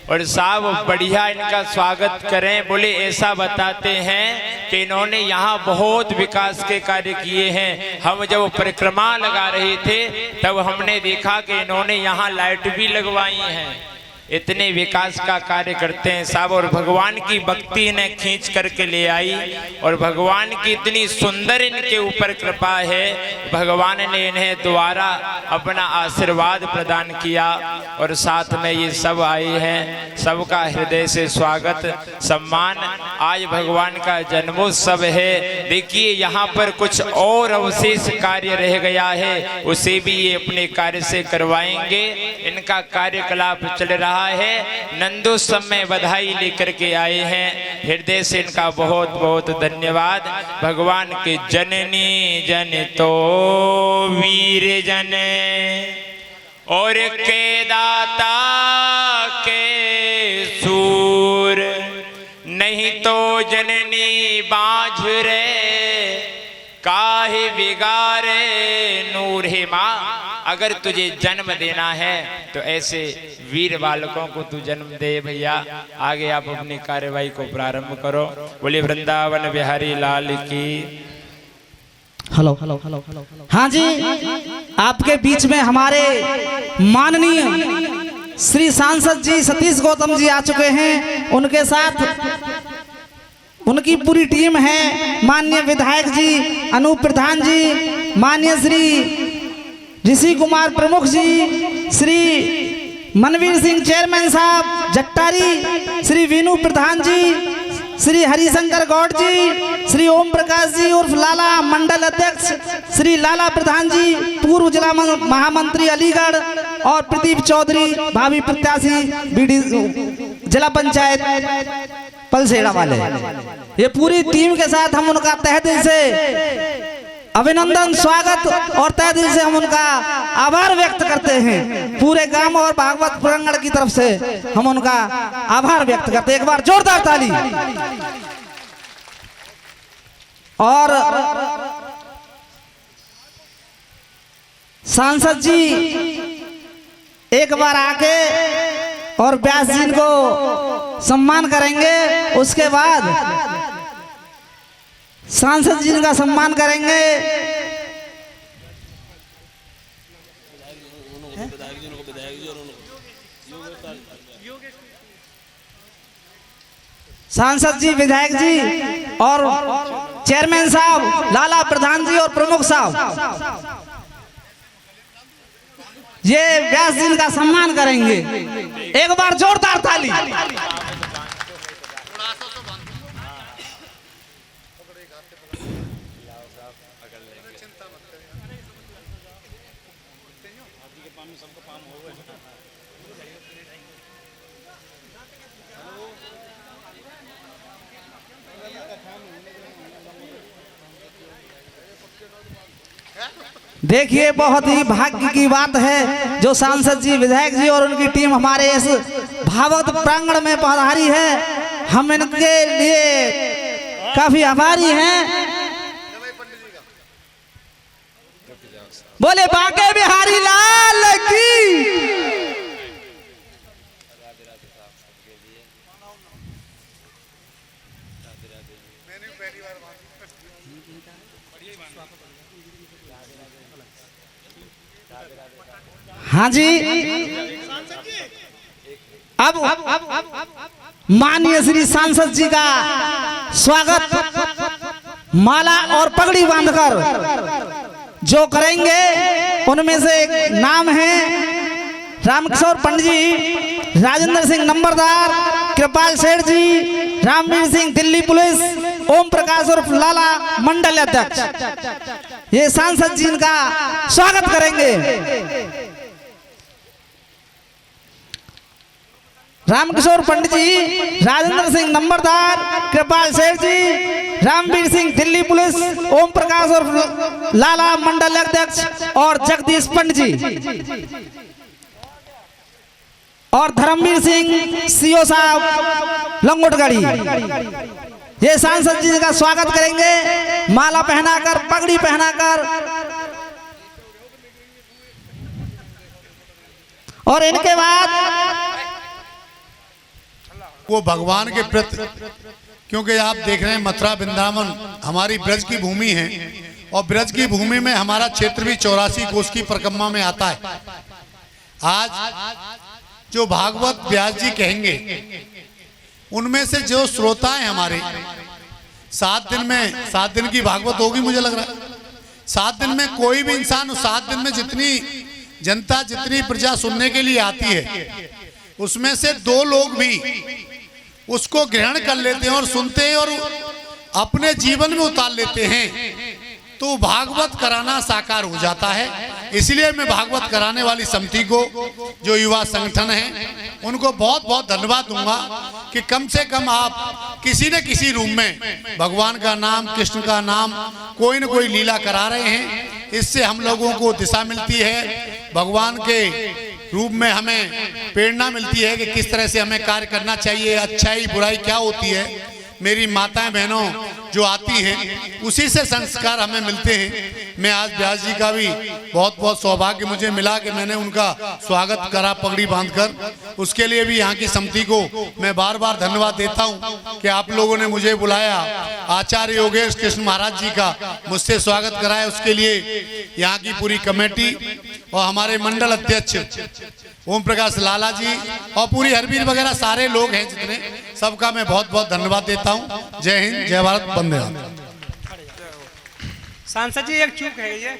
और साहब बढ़िया इनका स्वागत करें। बोले ऐसा बताते हैं कि इन्होंने यहाँ बहुत विकास के कार्य किए हैं। हम जब परिक्रमा लगा रहे थे तब हमने देखा कि इन्होंने यहाँ लाइट भी लगवाई हैं। इतने विकास का कार्य करते हैं साहब। और भगवान की भक्ति इन्हें खींच करके ले आई और भगवान की इतनी सुंदर इनके ऊपर कृपा है, भगवान ने इन्हें द्वारा अपना आशीर्वाद प्रदान किया। और साथ में ये सब आए हैं, सबका हृदय से स्वागत सम्मान। आज भगवान का जन्मोत्सव है। देखिए यहाँ पर कुछ और अवशेष कार्य रह गया है, उसे भी ये अपने कार्य से करवाएंगे। इनका कार्यकलाप चल रहा है। नंदोत्सव में बधाई लेकर के आए हैं। हृदय से इनका बहुत बहुत धन्यवाद। भगवान के जननी जन तो वीर जन और के दाता के सूर, नहीं तो जननी बाझ रे काहे बिगारे नूर। हे माँ, अगर तुझे जन्म देना है तो ऐसे वीर बालकों को तू जन्म दे भैया। आगे आप अपनी कार्यवाही को प्रारंभ करो। बोले वृंदावन बिहारी लाल की। Hello hello hello hello. हाँ जी, आपके बीच में हमारे माननीय श्री सांसद जी सतीश गौतम जी आ चुके हैं। उनके साथ उनकी पूरी टीम है। माननीय विधायक जी अनूप प्रधान जी, माननीय श्री ऋषि कुमार प्रमुख जी, श्री मनवीर सिंह चेयरमैन साहब जट्टारी, श्री वीनू प्रधान जी, श्री हरिशंकर गौड़ जी, श्री ओम प्रकाश जी उर्फ लाला मंडल अध्यक्ष, श्री लाला प्रधान जी पूर्व जिला महामंत्री अलीगढ़, और प्रदीप चौधरी भावी प्रत्याशी बीडी जिला पंचायत पलसेड़ा वाले। ये पूरी टीम के साथ हम उनका तहे दिल से अभिनंदन, स्वागत और तहे दिल से हम उनका आभार व्यक्त करते हैं। पूरे गांव और भागवत प्रांगण की तरफ से हम उनका आभार व्यक्त करते हैं। एक बार जोरदार ताली। और सांसद जी एक बार आके और व्यास जी को सम्मान करेंगे, उसके बाद सांसद जी का सम्मान करेंगे। सांसद जी, विधायक जी और चेयरमैन साहब, लाला प्रधान जी और प्रमुख साहब ये व्यास जी का सम्मान करेंगे। एक बार जोरदार ताली। देखिए, बहुत ही भाग्य की बात है जो सांसद जी, विधायक जी और उनकी टीम हमारे इस भागवत प्रांगण में पधारी है। हम इनके लिए काफी आभारी हैं। बोले बांके बिहारी लाल की। हाँ जी, अब माननीय श्री सांसद जी का स्वागत माला और पगड़ी बांधकर जो करेंगे, उनमें से एक नाम है रामकिशोर पंडित जी, राजेंद्र सिंह नंबरदार, कृपाल सेठ जी, रामवीर सिंह दिल्ली पुलिस, ओम प्रकाश और लाला मंडल अध्यक्ष। ये सांसद जी इनका स्वागत करेंगे। रामकिशोर पंडित जी, राजेंद्र सिंह नंबरदार, कृपाल सेठ जी, रामवीर सिंह दिल्ली पुलिस, ओम प्रकाश और लाला मंडल अध्यक्ष और जगदीश पंडित जी और धर्मवीर सिंह सीओ साहब लंगोटगढ़ी। ये सांसद जी का स्वागत करेंगे माला पहनाकर, पगड़ी पहनाकर। और इनके बाद वो भगवान के प्रति, क्योंकि आप देख रहे हैं मथुरा वृंदावन हमारी ब्रज की भूमि है और ब्रज की भूमि में हमारा क्षेत्र भी 84 कोस की परिक्रमा में आता है। आज जो भागवत व्यास जी कहेंगे, उनमें से जो श्रोता है हमारे 7 दिन में 7 दिन की भागवत होगी, मुझे लग रहा है 7 दिन में कोई भी इंसान 7 दिन में जितनी जनता, जितनी प्रजा सुनने के लिए आती है, उसमें से 2 लोग भी उसको ग्रहण कर लेते हैं और सुनते हैं और अपने जीवन में उतार लेते हैं, तो भागवत कराना साकार हो जाता है। इसलिए मैं भागवत कराने वाली समिति को, जो युवा संगठन है, उनको बहुत बहुत धन्यवाद दूंगा कि कम से कम आप किसी न किसी रूप में भगवान का नाम, कृष्ण का नाम, कोई न कोई लीला करा रहे हैं। इससे हम लोगों को दिशा मिलती है, भगवान के रूप में हमें प्रेरणा मिलती है कि किस तरह से हमें कार्य करना चाहिए, अच्छाई बुराई क्या होती है। मेरी माताएं बहनों जो आती हैं, उसी से संस्कार हमें मिलते हैं। मैं आज व्यास जी का भी बहुत बहुत सौभाग्य मुझे मिला कि मैंने उनका स्वागत करा पगड़ी बांधकर। उसके लिए भी यहाँ की समिति को मैं बार बार धन्यवाद देता हूँ कि आप लोगों ने मुझे बुलाया, आचार्य योगेश कृष्ण महाराज जी का मुझसे स्वागत कराया। उसके लिए यहाँ की पूरी कमेटी और हमारे मंडल अध्यक्ष ओम प्रकाश लाला जी और पूरी हरवीर वगैरह सारे लोग हैं जितने, सबका मैं बहुत बहुत धन्यवाद देता हूँ। जय हिंद, जय भारत, वंदे मातरम। सांसद जी एक चूक है, ये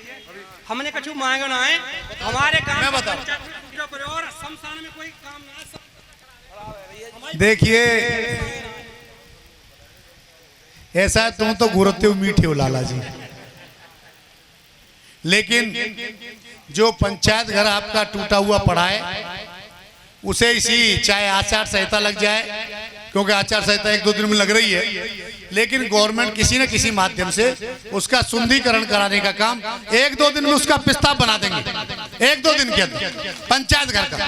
हमने कछु मांगा ना है, हमारे काम मैं बताऊं। और शमशान में कोई काम ना। देखिए ऐसा है, तुम तो घूरते हो मीठे हो लाला जी, लेकिन जो पंचायत घर आपका टूटा हुआ पड़ा है, उसे इसी चाहे आचार संहिता लग जाए, क्योंकि आचार संहिता 1-2 दिन में लग रही है, लेकिन गवर्नमेंट किसी न किसी माध्यम से उसका शुद्धिकरण कराने का काम 1-2 दिन में उसका प्रस्ताव बना देंगे, 1-2 दिन के अंदर पंचायत घर का।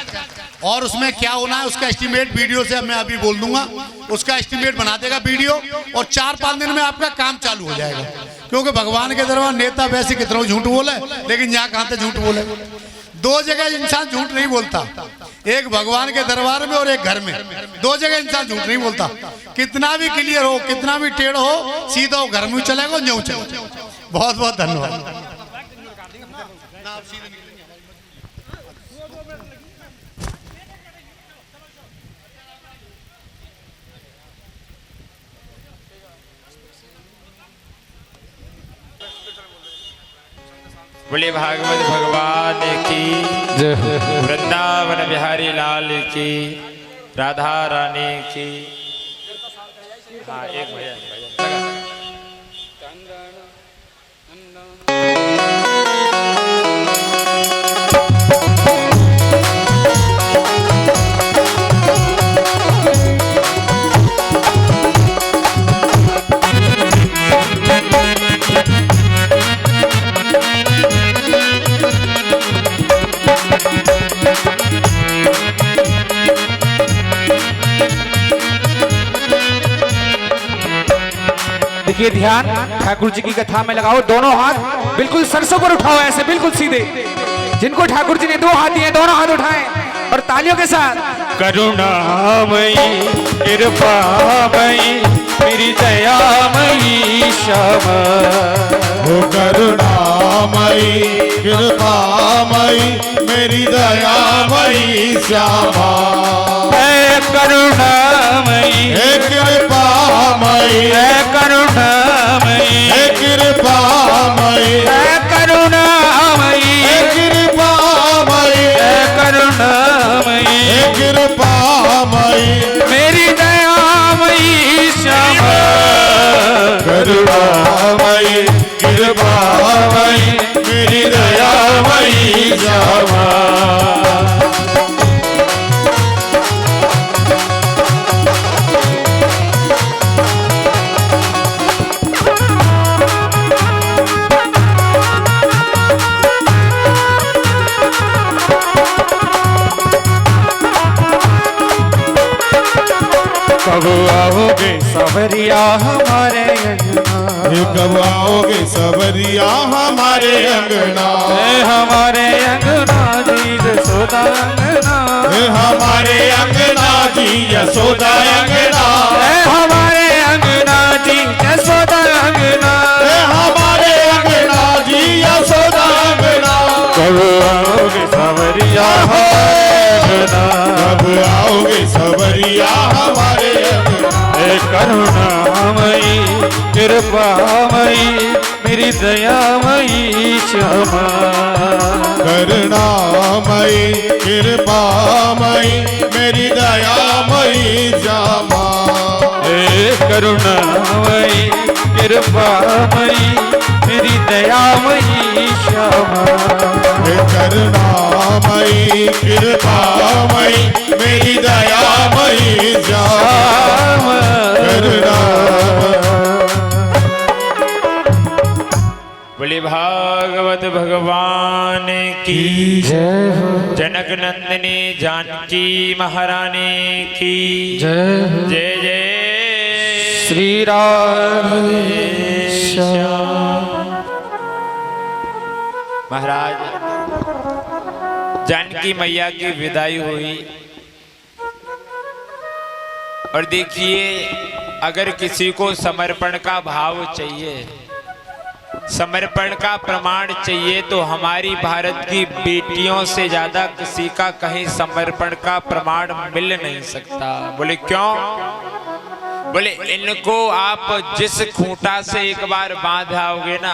और उसमें क्या होना है उसका एस्टीमेट वीडियो से मैं अभी बोल दूंगा, उसका एस्टीमेट बना देगा वीडियो, और 4-5 दिन में आपका काम चालू हो जाएगा। क्योंकि भगवान के दरबार नेता वैसे कितना झूठ बोले, लेकिन यहाँ कहाँ से झूठ बोले। 2 जगह इंसान झूठ नहीं बोलता, एक भगवान के दरबार में और एक घर में, 2 जगह इंसान झूठ नहीं बोलता। कितना भी क्लियर हो, कितना भी टेढ़ हो, सीधा हो घर में चलेगा, न्यू चलेगा। बहुत बहुत धन्यवाद। बोले भागवत भगवान की, वृंदावन बिहारी लाल की, राधा रानी की। हाँ एक भजन देखिए ध्यान, ठाकुर जी की कथा में लगाओ, दोनों हाथ बिल्कुल सरसों पर उठाओ, ऐसे बिल्कुल सीधे। जिनको ठाकुर जी ने 2 हाथ दिए, दोनों हाथ उठाएं और तालियों के साथ। करुणामयी कृपामयी मेरी दयामयी श्यामा, ओ करुणामयी कृपामयी मेरी दयामयी श्यामा, करुणामयी कृपामयी करुणामयी कृपामयी करुणामयी कृपामयी करुणामयी कृपामयी मेरी दयामयी श्यामा, करुणामयी कृपामयी मेरी दयामयी श्यामा। कब आओगे सवरिया हमारे अंगना, कब आओगे सवरिया हमारे अंगना, हमारे अंगना जी यशोदा अंगना, हमारे अंगना जी यशोदा अंगना, हमारे अंगना जी यशोदा अंगना, हमारे अंगना जी यशोदा अंगना। कब आओगे सवरिया हमारे अंगना, कब आओगे सवरिया हमारे अंगना, करुणामयी कृपामयी मेरी दयामयी श्यामा, करुणामयी कृपामयी मेरी दयामयी श्यामा, करुणामयी कृपामयी मेरी दयामयी श्यामा, करुणामयी कृपामयी मेरी दयामयी श्यामा, बोले भागवत भगवान की जय हो, जनक नंदिनी जानकी महारानी की जय जय जय श्री राधे श्याम। महाराज जानकी मैया की विदाई हुई, और देखिए अगर किसी को समर्पण का भाव चाहिए, समर्पण का प्रमाण चाहिए, तो हमारी भारत की बेटियों से ज्यादा किसी का कहीं समर्पण का प्रमाण मिल नहीं सकता। बोले क्यों? बोले इनको आप जिस खूंटा से एक बार बांधाओगे ना,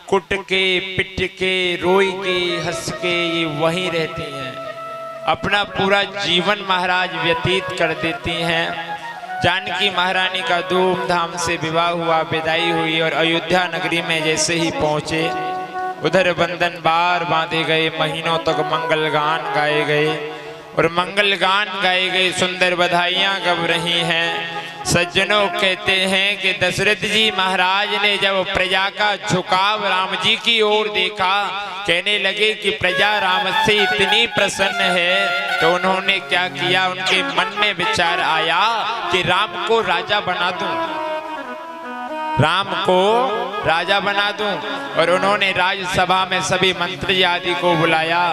कुट के पिट के रोई के हंस के ये वहीं रहती हैं, अपना पूरा जीवन महाराज व्यतीत कर देती हैं। जानकी महारानी का धूमधाम से विवाह हुआ, विदाई हुई, और अयोध्या नगरी में जैसे ही पहुंचे उधर बंधन बार बांधे गए, महीनों तक मंगल गान गाए गए, और मंगल गान गाए गए, सुंदर बधाइयां गब रही हैं। सज्जनों कहते हैं कि दशरथ जी महाराज ने जब प्रजा का झुकाव राम जी की ओर देखा, कहने लगे कि प्रजा राम से इतनी प्रसन्न है, तो उन्होंने क्या किया, उनके मन में विचार आया कि राम को राजा बना दूं, राम को राजा बना दूं। और उन्होंने राज्यसभा में सभी मंत्री आदि को बुलाया।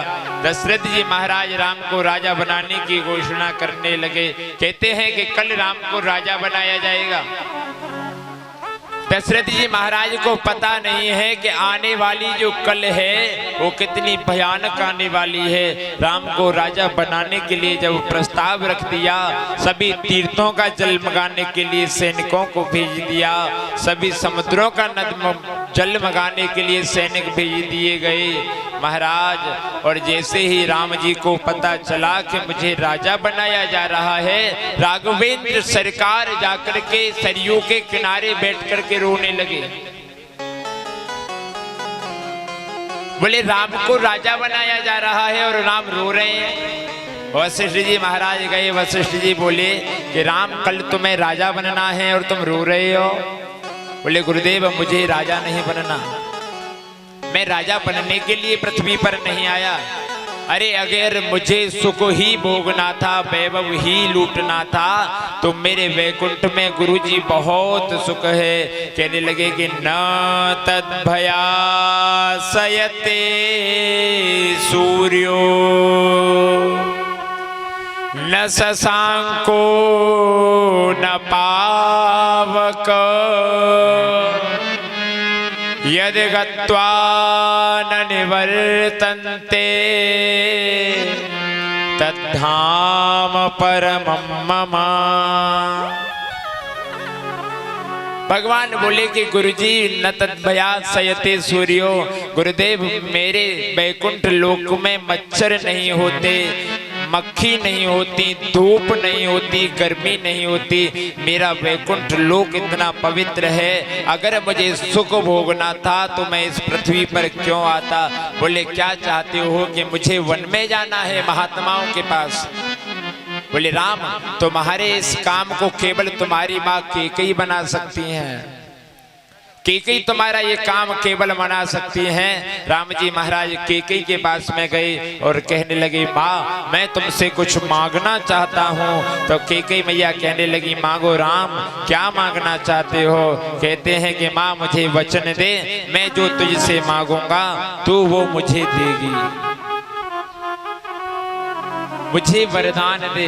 दशरथ जी महाराज राम को राजा बनाने की घोषणा करने लगे। कहते हैं कि कल राम को राजा बनाया जाएगा। दशरथ जी महाराज को पता नहीं है कि आने वाली जो कल है वो कितनी भयानक आने वाली है। राम को राजा बनाने के लिए जब प्रस्ताव रख दिया, सभी तीर्थों का जल मंगाने के लिए सैनिकों को भेज दिया, सभी समुद्रों का जल मंगाने के लिए सैनिक भेज दिए गए महाराज। और जैसे ही राम जी को पता चला कि मुझे राजा बनाया जा रहा है, राघवेंद्र सरकार जाकर के सरयू के किनारे बैठ कर के रोने लगे। बोले राम को राजा बनाया जा रहा है और राम रो रहे हैं। वशिष्ठ जी महाराज गए। वशिष्ठ जी बोले कि राम कल तुम्हें राजा बनना है और तुम रो रहे हो। बोले गुरुदेव मुझे राजा नहीं बनना, मैं राजा बनने के लिए पृथ्वी पर नहीं आया। अरे अगर मुझे सुख ही भोगना था, वैभव ही लूटना था, तो मेरे वैकुंठ में गुरुजी बहुत सुख है। कहने लगे कि न तद भया सयते सूर्यो न शशांको न पावक यद गत्वा न निवर्तन्ते तद्धाम परमं मम। भगवान बोले कि गुरुजी न तद्भया सयते सूर्यो, गुरुदेव मेरे वैकुंठ लोक में मच्छर नहीं होते, मक्खी नहीं होती, धूप नहीं होती, गर्मी नहीं होती। मेरा वैकुंठ लोक इतना पवित्र है। अगर मुझे सुख भोगना था तो मैं इस पृथ्वी पर क्यों आता। बोले क्या चाहते हो कि मुझे वन में जाना है महात्माओं के पास। बोले राम तुम्हारे इस काम को केवल तुम्हारी माँ कैकेयी बना सकती हैं, कैकेयी तुम्हारा ये काम केवल मना सकती हैं। राम जी महाराज कैकेयी के पास में गए और कहने लगे माँ मैं तुमसे कुछ मांगना चाहता हूँ। तो कैकेयी मैया कहने लगी मांगो राम, क्या मांगना चाहते हो। कहते हैं कि माँ मुझे वचन दे, मैं जो तुझसे मांगूंगा तू वो मुझे देगी, मुझे वरदान दे।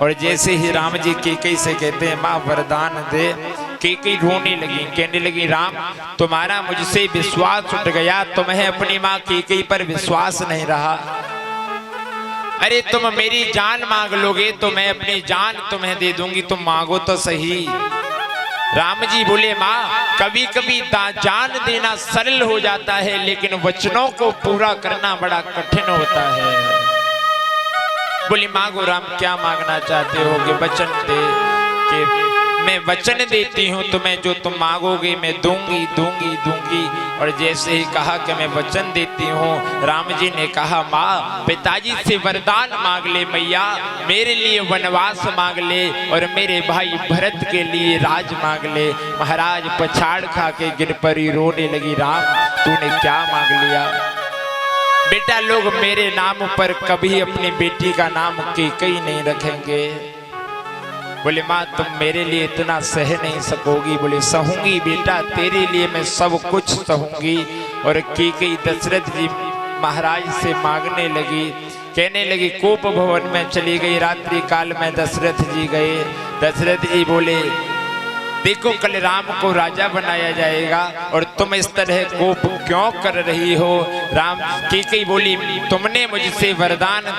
और जैसे ही राम जी कैकेयी से कहते हैं माँ वरदान दे, कैकेयी रोने लगी। कहने लगी राम तुम्हारा मुझसे विश्वास उठ गया, तुम्हें अपनी माँ कैकेयी पर विश्वास नहीं रहा। अरे तुम मेरी जान मांग लोगे तो मैं अपनी जान तुम्हें दे दूंगी, तुम मांगो तो सही। राम जी बोले माँ कभी कभी जान देना सरल हो जाता है, लेकिन वचनों को पूरा करना बड़ा कठिन होता है। बोली मांगो राम क्या मांगना चाहते हो। कि वचन दे, कि मैं वचन देती हूँ तुम्हें जो तुम मांगोगे मैं दूंगी दूंगी दूंगी। और जैसे ही कहा कि मैं वचन देती हूँ, राम जी ने कहा माँ पिताजी से वरदान मांग ले मैया, मेरे लिए वनवास मांग ले और मेरे भाई भरत के लिए राज मांग ले। महाराज पछाड़ खा के गिर पड़ी, रोने लगी राम तूने क्या मांग लिया। बेटा लोग मेरे नाम पर कभी अपनी बेटी का नाम कैकेयी नहीं रखेंगे। बोले माँ तुम मेरे लिए इतना सह नहीं सकोगी। बोले सहूंगी बेटा, तेरे लिए मैं सब कुछ सहूंगी। और कैकेयी दशरथ जी महाराज से मांगने लगी, कहने लगी कोप भवन में चली गई। रात्रि काल में दशरथ जी गए। दशरथ जी बोले देखो कल राम को राजा बनाया जाएगा और तुम इस तरह कोप क्यों कर रही हो। राम कैकेयी बोली तुमने मुझसे वरदान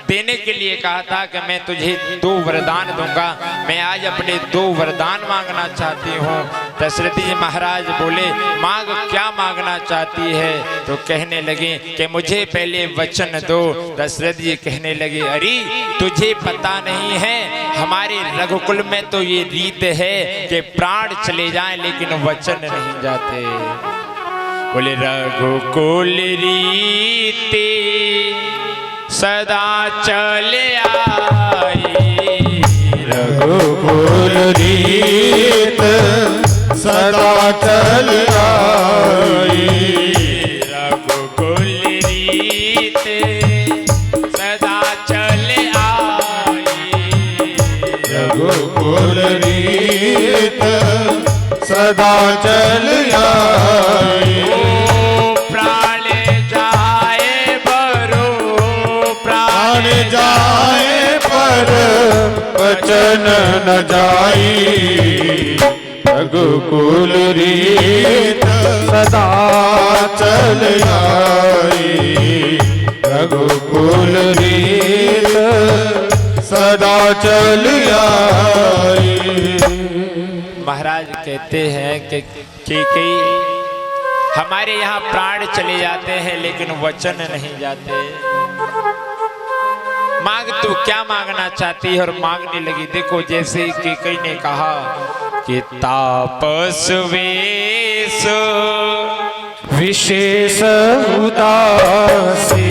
देने के लिए कहा था कि मैं तुझे 2 वरदान दूंगा, मैं आज अपने 2 वरदान मांगना चाहती हूँ। दशरथ जी महाराज बोले मांग क्या मांगना चाहती है। तो कहने लगे कि मुझे पहले वचन दो। दशरथ जी कहने लगे अरे तुझे पता नहीं है, हमारे रघुकुल में तो ये रीत है कि प्राण चले जाएं लेकिन वचन नहीं जाते। बोले रघुकुल रीति सदा चले आई। रघुकुल रीत सदा चल आई। रघुकुल रीत सदा चले आई। रघुकुल रीत सदा चल आई। प्राण जाए बरो प्राण जाए पर वचन न जाई। रघुकुल रीत सदा चल आई। रघुकुल रीत सदा चल आई। महाराज कहते हैं कि कई हमारे यहाँ प्राण चले जाते हैं लेकिन वचन नहीं जाते। मांग तू क्या मांगना चाहती है और मांगने लगी। देखो जैसे कई ने कहा कि तापस वेश विशेष उदासी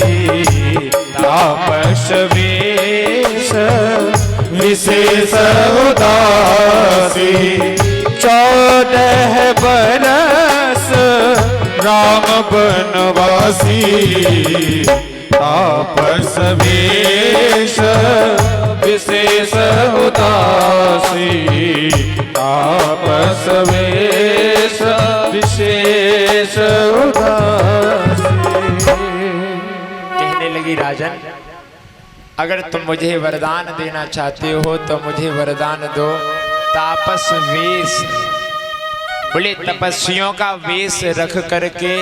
तापस वेश विशेष उदासी। 14 बरस राम बनवासी। तापस वेश विशेष उदासी। तापस वेश विशेष उदासी। कहने लगी राजन अगर तुम मुझे वरदान देना चाहते हो तो मुझे वरदान दो। तापस वेश बोले तपस्वियों का वेश रख करके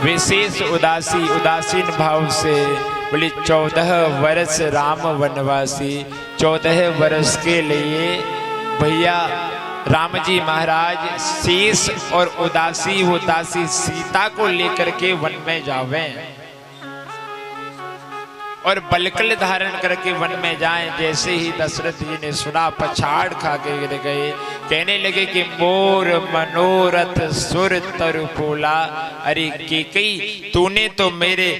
विशेष उदासीन भाव से बोले 14 वर्ष राम वनवासी। 14 वर्ष के लिए भैया राम जी महाराज शेष और उदासी वो दासी सीता को लेकर के वन में जावे और बलकल धारण करके वन में जाएं। जैसे ही दशरथ जी ने सुना पछाड़ खा के गिर गए। कहने लगे कि मोर मनोरथ सुर तरु पोला। अरे केकई तूने तो मेरे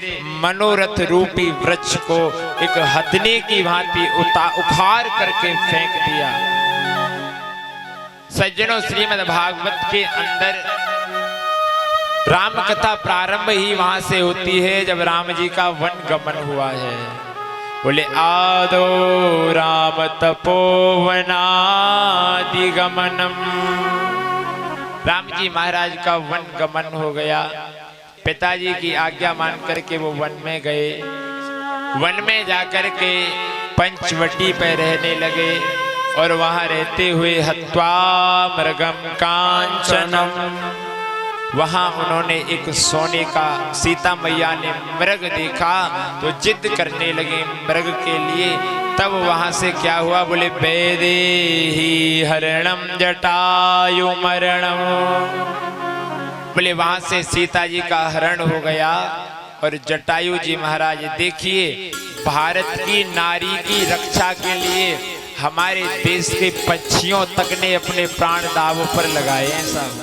मनोरथ रूपी वृक्ष को एक हथनी की भांति उखाड़ करके फेंक दिया। सज्जनों श्रीमद् भागवत के अंदर राम कथा प्रारंभ ही वहां से होती है जब राम जी का वन गमन हुआ है। बोले आदो राम तपोवनादि गमनम। राम जी महाराज का वन गमन हो गया। पिताजी की आज्ञा मान करके वो वन में गए। वन में जाकर के पंचवटी पे रहने लगे और वहां रहते हुए हत्वा मृगम कांचनम। वहां उन्होंने एक सोने का सीता मैया ने मृग देखा तो जिद करने लगे मृग के लिए। तब वहां से क्या हुआ बोले वैदेही हरणम जटायु मरणम। बोले वहां से सीता जी का हरण हो गया और जटायु जी महाराज देखिए भारत की नारी की रक्षा के लिए हमारे देश के पक्षियों तक ने अपने प्राण दाव पर लगाए हैं साहब।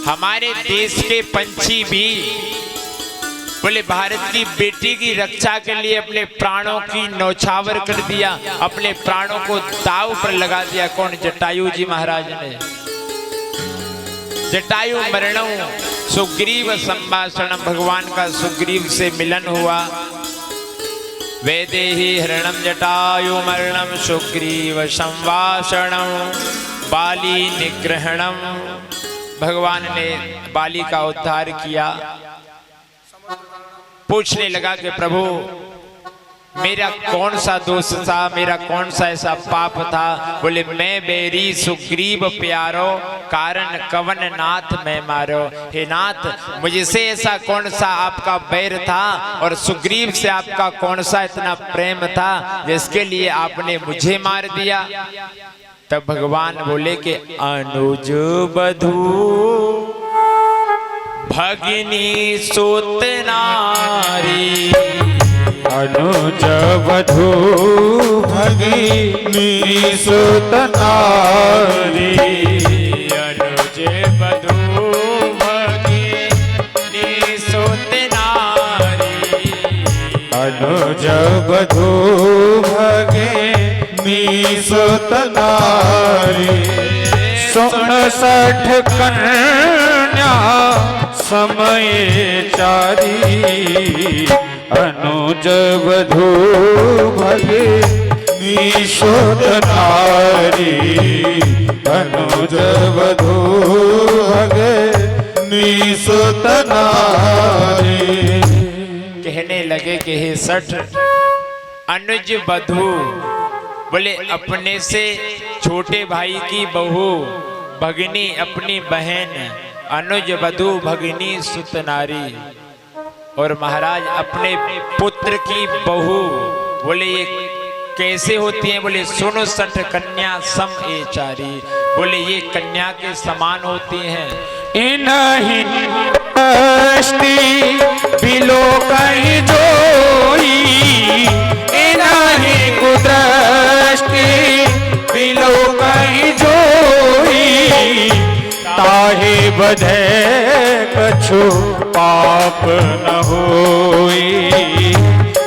हमारे देश के पंछी भी बोले भारत की बेटी की रक्षा के लिए अपने प्राणों की नौछावर कर दिया। अपने प्राणों को दाव पर लगा दिया। कौन? जटायु जी महाराज ने। जटायु मरणम सुग्रीव संभाषणम। भगवान का सुग्रीव से मिलन हुआ। वैदेही हरणम जटायु मरणम सुग्रीव संभाषणम बाली निग्रहणम। भगवान ने बाली का उद्धार किया। पूछने लगा कि प्रभु मेरा कौन सा दोष था, मेरा कौन सा ऐसा पाप था? बोले मैं बेरी सुग्रीव प्यारो कारण कवन नाथ मैं मारो। हे नाथ मुझसे ऐसा कौन सा आपका बैर था और सुग्रीव से आपका कौन सा इतना प्रेम था जिसके लिए आपने मुझे मार दिया? तब भगवान बोले कि अनुज बधू भगिनी सुत नारी। अनुज वधू भगिनी सुत नारी। अनुज बधू भगिनी सुत नारी। अनुज बधू भगे निसुत नारी 69 कन्या समय चारी अनुज बधू भगे निसुत नारी अनुज बधू भगे निसुत नारी। कहने लगे कि हे सठ अनुज बधू, बोले अपने से छोटे भाई की बहू भगिनी अपनी बहन, अनुज बधू भगिनी सुत नारी। और महाराज अपने पुत्र की बहू, बोले ये कैसे होती हैं? बोले सुनो सठ कन्या सम ए चारी, बोले ये कन्या के समान होती हैं। इन्हीं बिलो कहीं जोई, इन्हीं कुदृष्टि बिलो कहीं जोई, ताहे बधे कछु पाप न होई,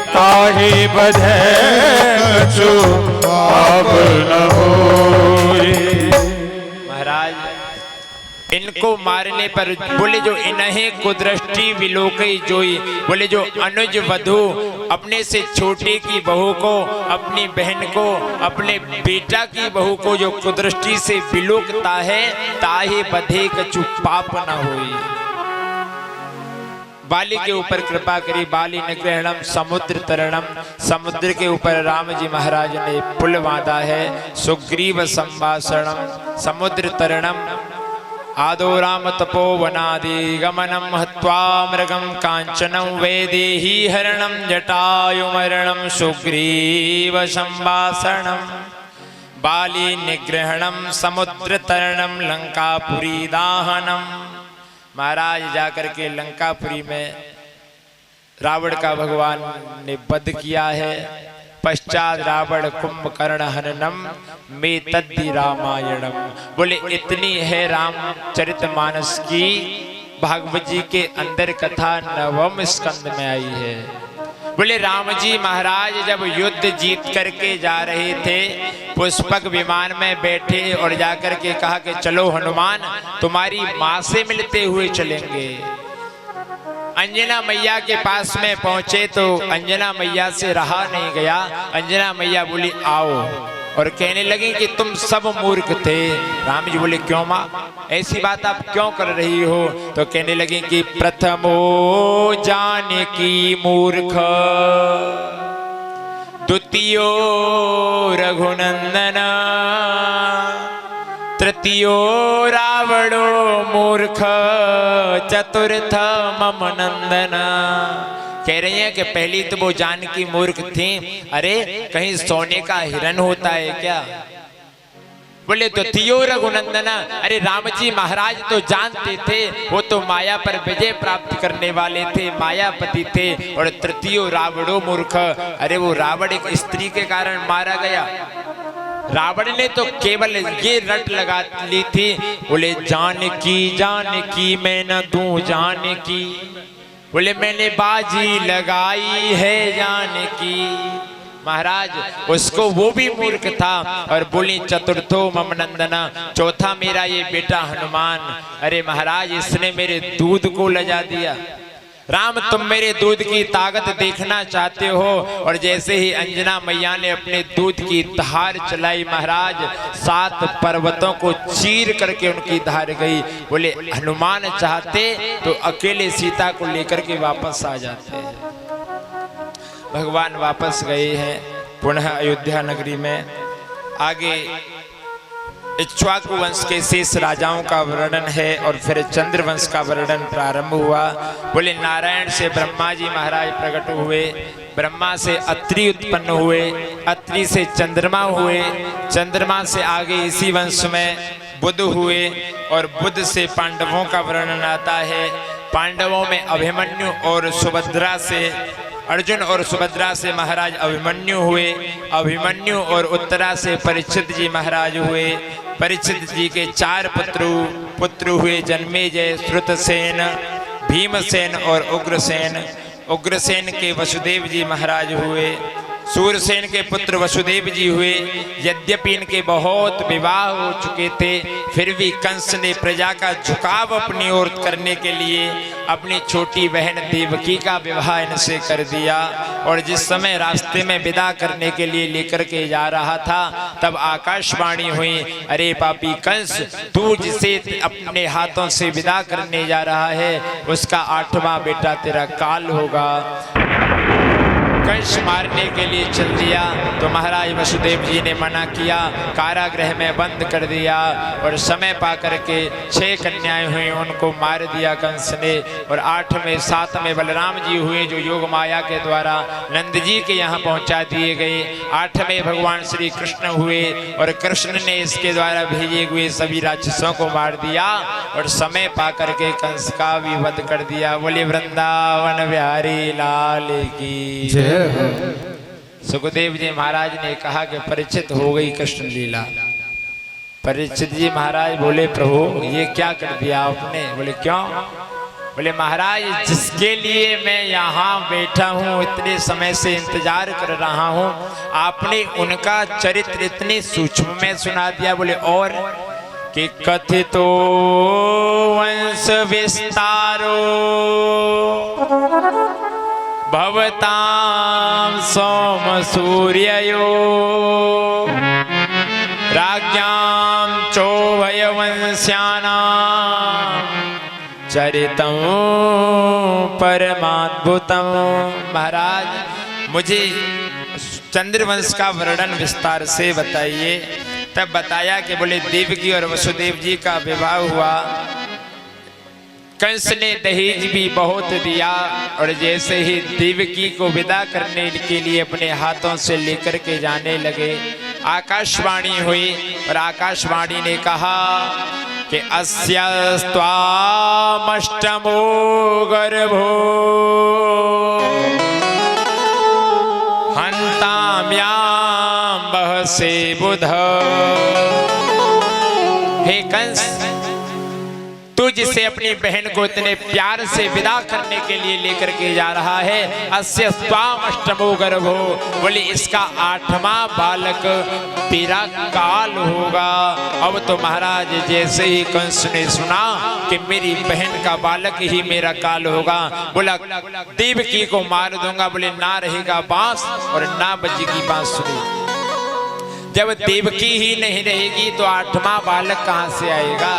ताहे बधे कछु पाप न होई। महाराज इनको मारने पर बोले जो इन्हें कुदृष्टि विलोकई जोई, बोले जो अनुज वधू अपने से छोटे की बहू को, अपनी बहन को, अपने बेटा की बहू को जो कुदृष्टि से विलोकता है, ताहे बधे कछु पाप न होई। बाली के ऊपर कृपा करी, बाली निग्रहणम समुद्र तरणम, समुद्र के ऊपर राम जी महाराज ने पुल बांधा है। सुग्रीव संभाषणम समुद्र तरणम, आदो राम तपोवनादि गमनम हत्वा मृगम कांचनम वैदेही हरणम जटायुमरणम सुग्रीव संभाषणम, बाली निग्रहणम समुद्र तरणम लंकापुरी दाहनम। महाराज जाकर के लंकापुरी में रावण का भगवान ने वध किया है। पश्चात रावण कुंभकर्ण हननम में तद्धि रामायणम, बोले इतनी है रामचरितमानस की भागवत जी के अंदर कथा 9वें स्कंद में आई है। बोले राम जी महाराज जब युद्ध जीत करके जा रहे थे, पुष्पक विमान में बैठे और जाकर के कहा कि चलो हनुमान तुम्हारी माँ से मिलते हुए चलेंगे। अंजना मैया के पास में पहुंचे तो अंजना मैया से रहा नहीं गया। अंजना मैया बोली आओ, और कहने लगी कि तुम सब मूर्ख थे। राम जी बोले क्यों माँ, ऐसी बात आप क्यों कर रही हो? तो कहने लगी कि प्रथमो जानकी मूर्ख, द्वितीयो रघुनंदन, तृतीयो रावणो मूर्ख, चतुर्थ मम नंदन। कह रही है कि पहली तो वो जानकी मूर्ख थी। अरे कहीं सोने का हिरण होता है क्या? बोले द्वितीयो रघुनंदन, अरे राम जी महाराज तो जानते थे, वो तो माया पर विजय प्राप्त करने वाले थे, मायापति थे। और तृतीयो रावणो मूर्ख, अरे वो रावण एक स्त्री के कारण मारा गया। रावण ने तो केवल ये रट लगा ली थी, बोले जानकी मैं न दूं जानकी, बोले मैंने बाजी लगाई है जानकी। महाराज उसको वो भी मूर्ख था। और बोली चतुर्थो मम नंदना, चौथा मेरा ये बेटा हनुमान। अरे महाराज इसने मेरे दूध को लजा दिया। राम तुम मेरे दूध की ताकत देखना चाहते हो? और जैसे ही अंजना मैया ने अपने दूध की धार चलाई, महाराज 7 पर्वतों को चीर करके उनकी धार गई। बोले हनुमान चाहते तो अकेले सीता को लेकर के वापस आ जाते हैं। भगवान वापस गए हैं पुनः अयोध्या नगरी में। आगे इक्ष्वाकु वंश के शेष राजाओं का वर्णन है और फिर चंद्रवंश का वर्णन प्रारंभ हुआ। बोले नारायण से ब्रह्मा जी महाराज प्रकट हुए, ब्रह्मा से अत्रि उत्पन्न हुए, अत्रि से चंद्रमा हुए, चंद्रमा से आगे इसी वंश में बुध हुए और बुध से पांडवों का वर्णन आता है। पांडवों में अभिमन्यु और सुभद्रा से, अर्जुन और सुभद्रा से महाराज अभिमन्यु हुए, अभिमन्यु और उत्तरा से परीक्षित जी महाराज हुए, परीक्षित जी के 4 पुत्र हुए, जन्मेजय, श्रुतसेन, भीमसेन और उग्रसेन। उग्रसेन के वसुदेव जी महाराज हुए, सूरसेन के पुत्र वसुदेव जी हुए। यद्यपि इनके बहुत विवाह हो चुके थे, फिर भी कंस ने प्रजा का झुकाव अपनी ओर करने के लिए अपनी छोटी बहन देवकी का विवाह इनसे कर दिया। और जिस समय रास्ते में विदा करने के लिए लेकर के जा रहा था, तब आकाशवाणी हुई, अरे पापी कंस, तू जिसे अपने हाथों से विदा करने जा रहा है, उसका 8वां बेटा तेरा काल होगा। कंस मारने के लिए चल दिया तो महाराज वसुदेव जी ने मना किया, कारागृह में बंद कर दिया और समय पा करके 6 कन्याएं हुई, उनको मार दिया कंस ने। और 8वें 7वें बलराम जी हुए, जो योग माया के द्वारा नंद जी के यहाँ पहुँचा दिए गए। 8वें भगवान श्री कृष्ण हुए और कृष्ण ने इसके द्वारा भेजे हुए सभी राक्षसों को मार दिया और समय पा करके कंस का भी वध कर दिया। बोले वृंदावन बिहारी लाल की जय। सुखदेव जी महाराज ने कहा कि परिचित हो गई कृष्ण लीला। परीक्षित जी महाराज बोले, प्रभु ये क्या कर दिया आपने? बोले क्यों? बोले महाराज, जिसके लिए मैं यहाँ बैठा हूँ, इतने समय से इंतजार कर रहा हूँ, आपने उनका चरित्र इतने सूक्ष्म में सुना दिया। बोले और कि कथितो वंश विस्तारो भवतां सोम सूर्ययो राज्ञां चोभयवंश्यानां चरितं परमाद्भुतं। महाराज, मुझे चंद्रवंश का वर्णन विस्तार से बताइए। तब बताया कि बोले देवकी और वसुदेव जी का विवाह हुआ, कंस ने दहेज भी बहुत दिया और जैसे ही देवकी को विदा करने के लिए अपने हाथों से लेकर के जाने लगे, आकाशवाणी हुई और आकाशवाणी ने कहा कि अस्यास्त्वामष्टमो गर्भो हन्ताम्यां बहसे बुध। हे कंस, तू जिसे अपनी बहन को इतने प्यार से विदा करने के लिए लेकर के जा रहा है, अस्य स्वाम अष्टमो गर्भो, बोले इसका 8वां बालक तेरा काल होगा। अब तो महाराज जैसे ही कंस ने सुना कि मेरी बहन का बालक ही मेरा काल होगा, बोला देवकी को मार दूंगा। बोले ना रहेगा बांस और ना बजेगी बांसुरी। जब देवकी ही नहीं रहेगी तो 8वां बालक कहां से आएगा?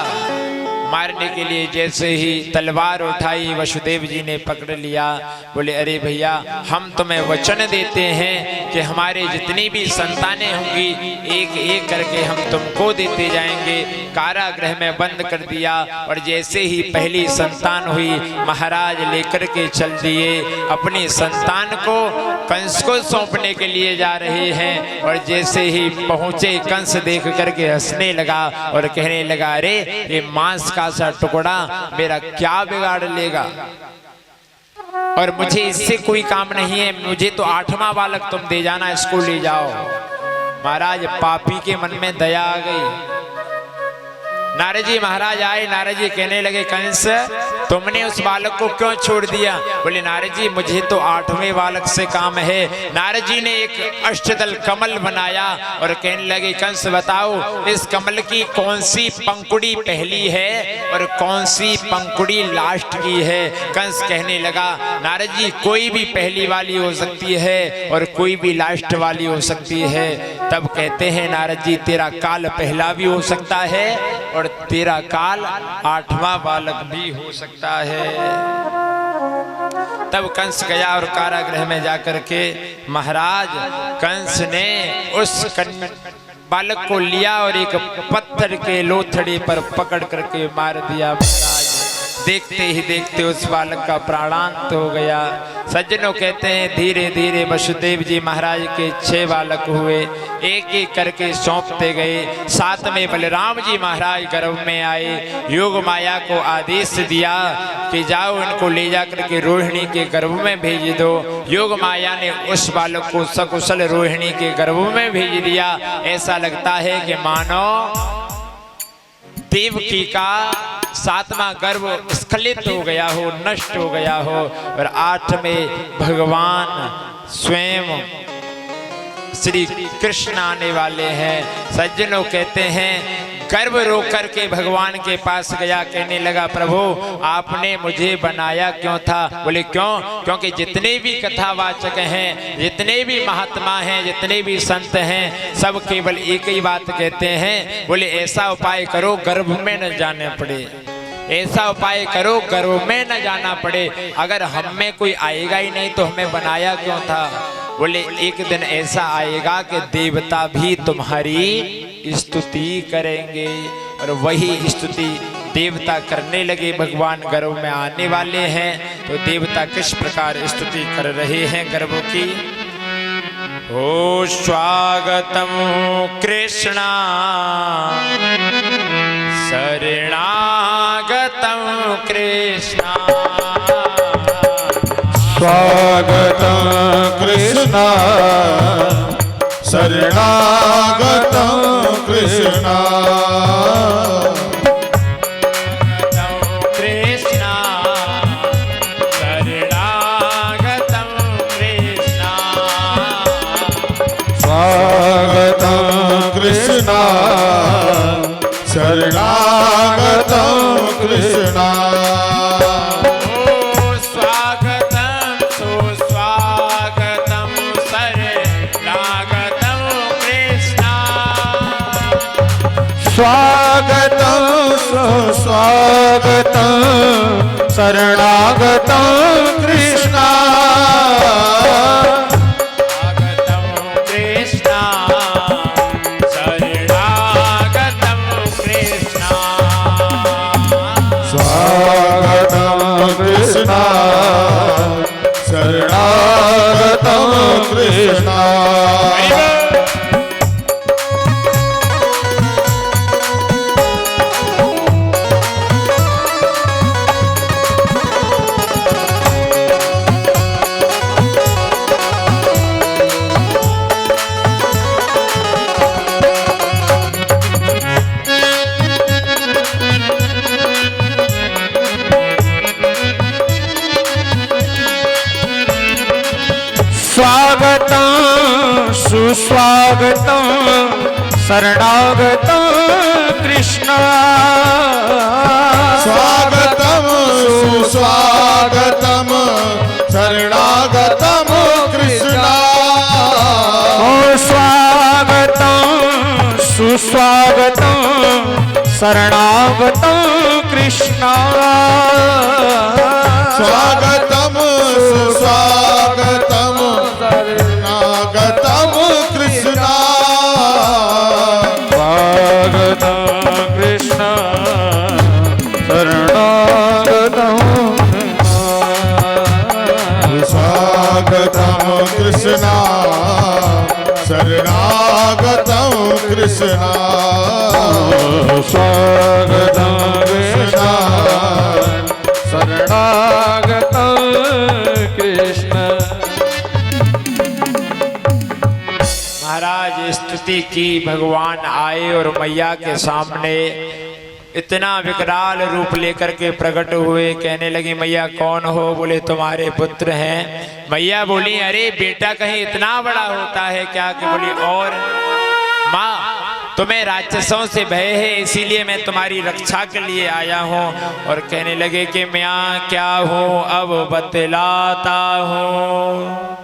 मारने के लिए जैसे ही तलवार उठाई, वसुदेव जी ने पकड़ लिया। बोले अरे भैया, हम तुम्हें वचन देते हैं कि हमारे जितनी भी संतानें होंगी, एक एक करके हम तुमको देते जाएंगे। कारागृह में बंद कर दिया और जैसे ही पहली संतान हुई, महाराज लेकर के चल दिए। अपनी संतान को कंस को सौंपने के लिए जा रहे हैं और जैसे ही पहुंचे, कंस देख करके हंसने लगा और कहने लगा, अरे ये मांस का सा टुकड़ा मेरा क्या बिगाड़ लेगा, और मुझे इससे कोई काम नहीं है, मुझे तो 8वां बालक तुम दे जाना, इसको ले जाओ। महाराज पापी के मन में दया आ गई। नारद जी महाराज आए, नारद जी कहने लगे, कंस तुमने उस बालक को क्यों छोड़ दिया? बोले नारद जी मुझे तो 8वें बालक से काम है। नारद जी ने एक अष्टदल कमल बनाया और कहने लगे, कंस बताओ इस कमल की कौन सी पंखुड़ी पहली है और कौन सी पंखुड़ी लास्ट की है? कंस कहने लगा, नारद जी कोई भी पहली वाली हो सकती है और कोई भी लास्ट वाली हो सकती है। तब कहते हैं नारद जी, तेरा काल पहला भी हो सकता है और तेरा काल 8वां बालक भी हो सकता है। तब कंस गया और कारागृह में जाकर के महाराज कंस ने उस बालक को लिया और एक पत्थर के लोथड़े पर पकड़ करके मार दिया। महाराज देखते ही देखते उस बालक का प्राणांत हो गया। सज्जनों कहते हैं धीरे धीरे वसुदेव जी महाराज के 6 बालक हुए, एक एक करके सौंपते गए। 7 में बलराम जी महाराज गर्भ में आए। योग माया को आदेश दिया कि जाओ इनको ले जाकर के रोहिणी के गर्भ में भेज दो। योग माया ने उस बालक को सकुशल रोहिणी के गर्भ में भेज दिया। ऐसा लगता है कि मानो देवकी का सातवां गर्भ स्खलित हो गया हो, नष्ट हो गया हो, और 8वें भगवान स्वयं श्री कृष्ण आने वाले हैं। सज्जनों कहते हैं गर्भ रो करके भगवान के पास गया, कहने लगा प्रभु आपने मुझे बनाया क्यों था? बोले क्यों? क्योंकि जितने भी कथावाचक हैं, जितने भी महात्मा हैं, जितने भी संत हैं, सब केवल एक ही बात कहते हैं, बोले ऐसा उपाय करो गर्भ में न जाने पड़े, ऐसा उपाय करो गर्भ में न जाना पड़े। अगर हम में कोई आएगा ही नहीं तो हमें बनाया क्यों था? बोले एक दिन ऐसा आएगा कि देवता भी तुम्हारी स्तुति करेंगे। और वही स्तुति देवता करने लगे। भगवान गर्भ में आने वाले हैं तो देवता किस प्रकार स्तुति कर रहे हैं गर्भ की। ओ स्वागतम कृष्णा शरणागतम कृष्णा, स्वागतं कृष्णा शरणागतं कृष्णा, कृष्णा शरणागतम कृष्णा, स्वागतं कृष्णा शरणागतं कृष्णा, स्वागतं सुस्वागतं शरणागतं कृष्णा, स्वागतं कृष्णा शरणागतं कृष्णा, स्वागतं कृष्णा शरणागतं कृष्णा। स्वागतं सुस्वागतं शरणागतं कृष्णा, स्वागतं सुस्वागतं शरणागतं कृष्णा, स्वागतं सुस्वागतं शरणागतं कृष्णा, स्वागतं सुस्वागतं शरणागतं कृष्णा, स्वागतं कृष्णा शरणागतं, स्वागतं कृष्णा शरणागतं कृष्णा, स्वागतं कृष्णा शरणागतं कृष्ण। महाराज स्तुति की। भगवान आए और मैया के सामने इतना विकराल रूप लेकर के प्रकट हुए। कहने लगी मैया कौन हो? बोले तुम्हारे पुत्र हैं। मैया बोली अरे बेटा कहीं इतना बड़ा होता है क्या? कि बोली और माँ तुम्हें राक्षसों से भय है इसीलिए मैं तुम्हारी रक्षा के लिए आया हूँ। और कहने लगे कि मैं क्या हूँ अब बतलाता हूँ।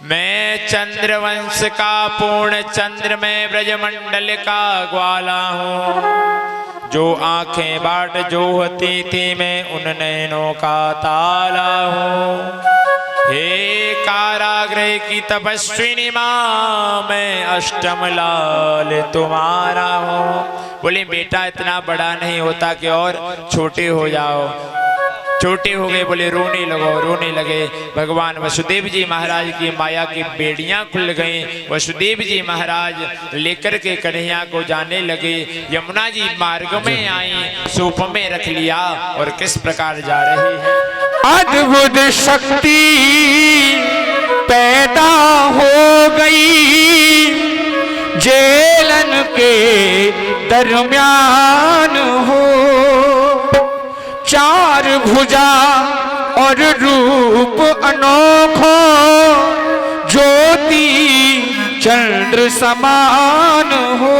मैं चंद्रवंश का पूर्ण चंद्र में ब्रजमंडल का ग्वाला हूँ। जो आंखें बाट जो होती थी मैं उन नैनों का ताला हूँ। हे कारागृह की तपस्विनी माँ मैं अष्टम लाल तुम्हारा हूँ। बोले बेटा इतना बड़ा नहीं होता कि और छोटे हो जाओ। छोटे हो गए बोले रोने लगो। रोने लगे। भगवान वसुदेव जी महाराज की माया की बेड़ियां खुल गईं। वसुदेव जी महाराज लेकर के कन्हैया को जाने लगे। यमुना जी मार्ग में आई, सूप में रख लिया और किस प्रकार जा रही है। अद्भुत शक्ति पैदा हो गई जेलन के दरमियान हो। चार भुजा और रूप अनोखो, ज्योति चंद्र समान हो,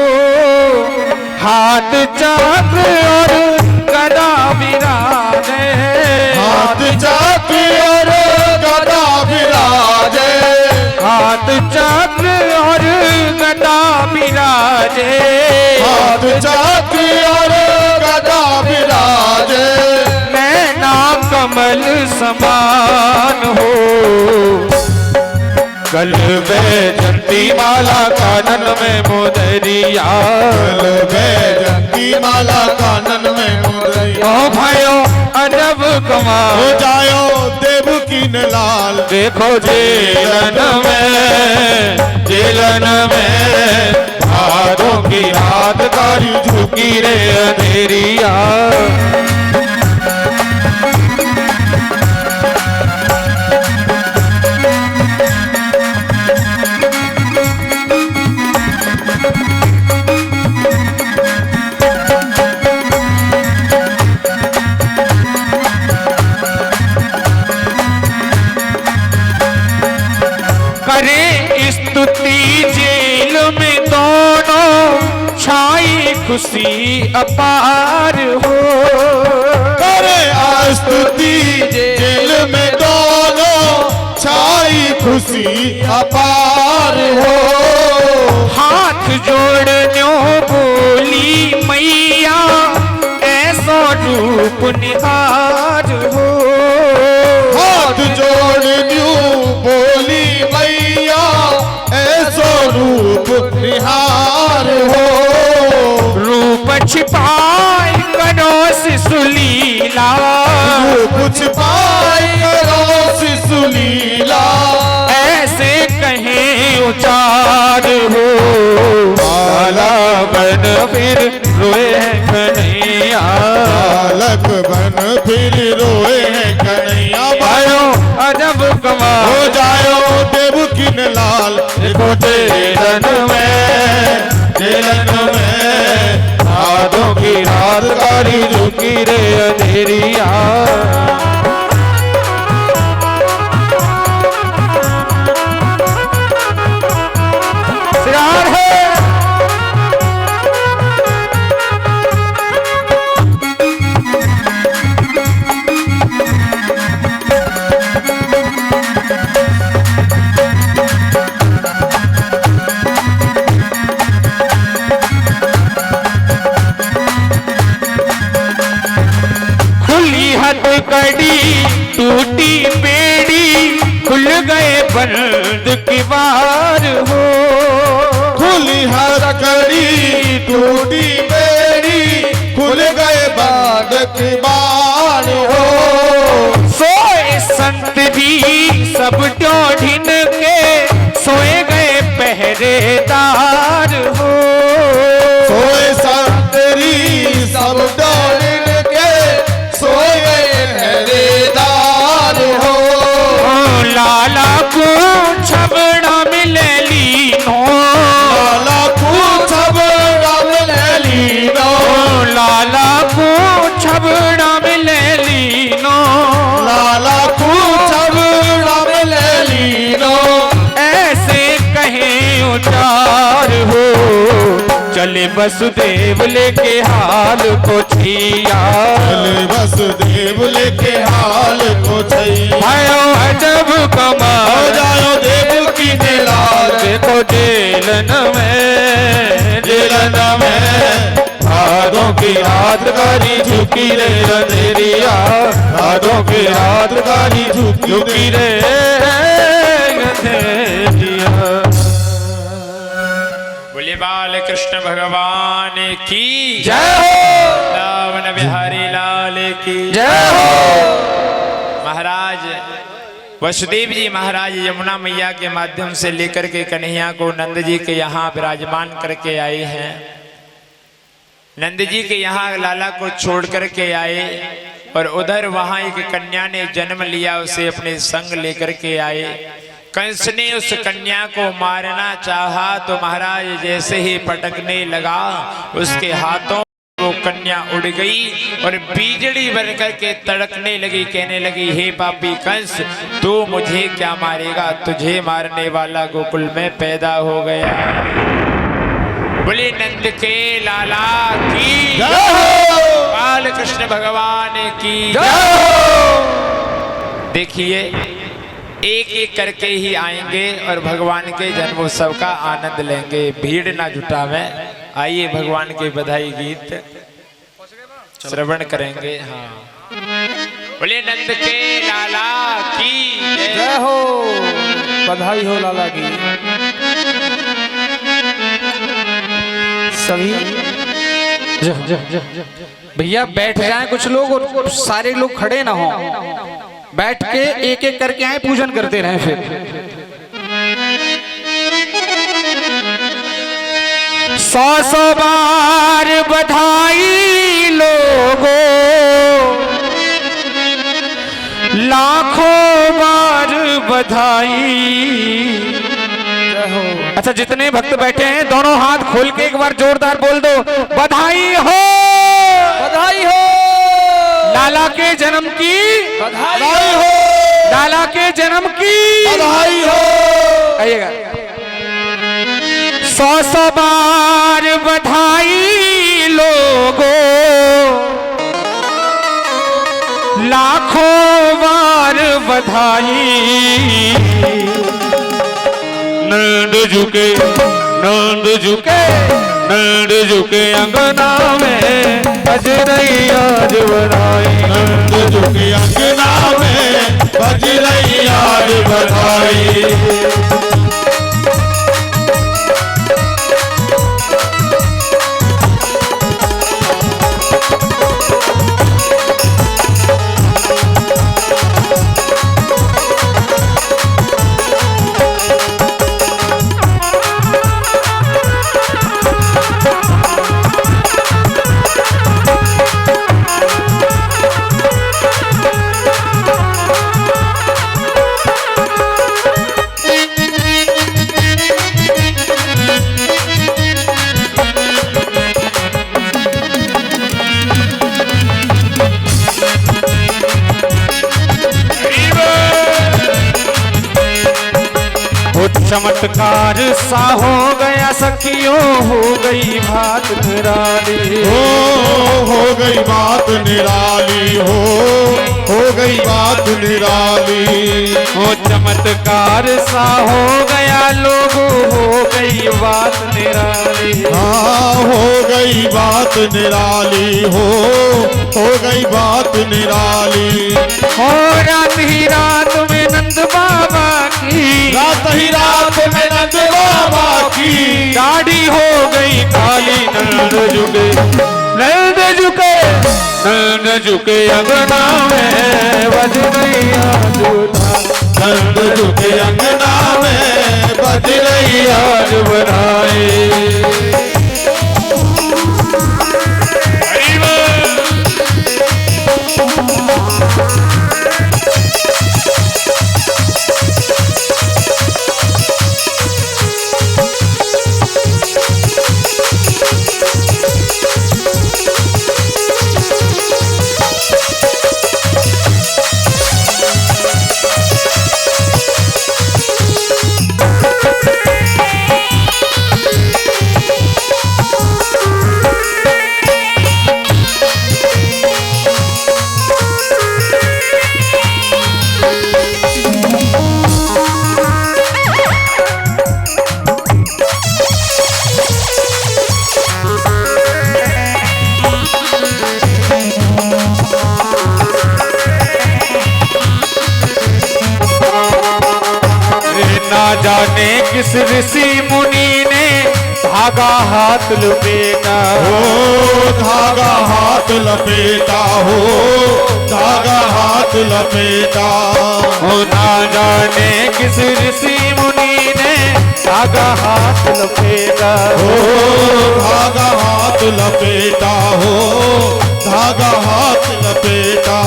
हाथ चक्र और गदा विराजे, हाथ चक्र और गदा विराजे, हाथ चक्र और गदा विराजे, हाथ चक्र और गदा विराजे, नैना कमल समान हो, कल वैजंती माला कानन में मोदरिया, कल वैजंती माला कानन में मुद्रिया, ओ भाइयों अजब कमाल, हो जायो देवकी ने लाल, देखो जेलन में भादों की रात कारी झुकी रे अंधेरिया, करे स्तुति जेल में दोनों, छाई खुशी अपार हो, करे स्तुति जेल में दोनों, छाई खुशी अपार हो, हाथ जोड़नो बोली मैया, ऐसा रूप निहार हो, हाथ जोड़ न्यू बोली मैया, ऐसो रूप निहार हो, रूप छिपाई करो शिशुलीला, रूप छिपाई करो शिशुलीला, ऐसे कहीं उचार हो, काला बन फिर रोए कन्हैया, बालक बन फिर रोए हैं कन्हैया, भाइयों अजब कमाल, हो जायो देवकी ने लाल, देखो जेलन में भादों की रात कारी झुकी रे अंधेरिया, सिरार है कड़ी टूटी बेड़ी, खुल गए बंद किवार हो, खुली हर कड़ी टूटी बेड़ी, खुल गए बंद किवार हो, सोए संत भी सब ढूंढ के, सोए गए पहरेदार हो, सोए संतरी सब ढूंढ के, सोए गए पहरेदार हो, लाला को छबड़ा मिले लीनो, लाला को छबड़ा मिले लीनो, लाला को छबड़ा मिले लीनो, लाला को छबड़ा मिले लीनो, ऐसे कहीं उचार हो, चले वसुदेव लेके हाल को छिया, चले वसुदेव लेके हाल को छैया, भाइयों अजब कमाल, हो जायो देवकी ने लाल, देखो जेलन में भादों की रात कारी झुकी रे अंधेरिया, भादों की रात कारी झुकी रे अंधेरिया। बोले बाल कृष्ण भगवान की जय हो, रावण बिहारी लाल की जय हो। महाराज वसुदेव जी महाराज यमुना मैया के माध्यम से लेकर के कन्हैया को नंद जी के यहाँ विराजमान करके आए हैं। नंद जी के यहाँ लाला को छोड़ करके आए और उधर वहाँ एक कन्या ने जन्म लिया, उसे अपने संग लेकर के आए। कंस ने उस कन्या को मारना चाहा तो महाराज जैसे ही पटकने लगा उसके हाथों वो कन्या उड़ गई और बीजड़ी बनकर के तड़कने लगी, कहने लगी हे पापी कंस, तू मुझे क्या मारेगा, तुझे मारने वाला गोकुल में पैदा हो गया। बोले नंद के लाला की बाल कृष्ण भगवान की। देखिए एक एक करके ही आएंगे और भगवान के जन्मोत्सव का आनंद लेंगे, भीड़ ना जुटावे। आइए भगवान के बधाई गीत श्रवण करेंगे। हाँ, बोले नंद के लाला की जय हो, बधाई हो लाला की। सभी भैया बैठ जाएं कुछ लोग और सारे लोग खड़े ना हो, बैठ के एक एक करके आए, पूजन करते रहें। फिर 100 बार बधाई लोगों, लाखों बार बधाई। अच्छा जितने भक्त बैठे हैं दोनों हाथ खोल के एक बार जोरदार बोल दो, बधाई हो, बधाई हो, लाला के जन्म की बधाई हो, लाला के जन्म की बधाई हो। आइएगा। 100 बार बधाई लोगों, लाखों बार बधाई। नंद झुके, नंद झुके, नंद झुके अंगना में बज रही आज बधाई। नंद झुके अंगना में बज रही आज बधाई। चमत्कार सा हो गया सखियों, हो गई बात निराली। हो गई बात निराली, हो गई बात निराली। हो चमत्कार सा हो गया लोगों, हो गई बात निराली। हाँ हो गई बात निराली, हो गई बात निराली। हो रात ही रात में नंद बाबा की, रात ही रात में नंद बाबा की दाढ़ी हो गई काली। नंद झुके, नंद झुके, नंद झुके अंगना में बज रही आज बधाई। नंद झुके अंगना में बज रही आज बधाई। ना जाने किस ऋषि मुनि ने धागा हाथ लपेटा। हो धागा हाथ लपेटा, हो धागा हाथ लपेटा। हो ना जाने किस ऋषि मुनि ने धागा हाथ लपेटा। हो धागा हाथ लपेटा, हो धागा हाथ लपेटा।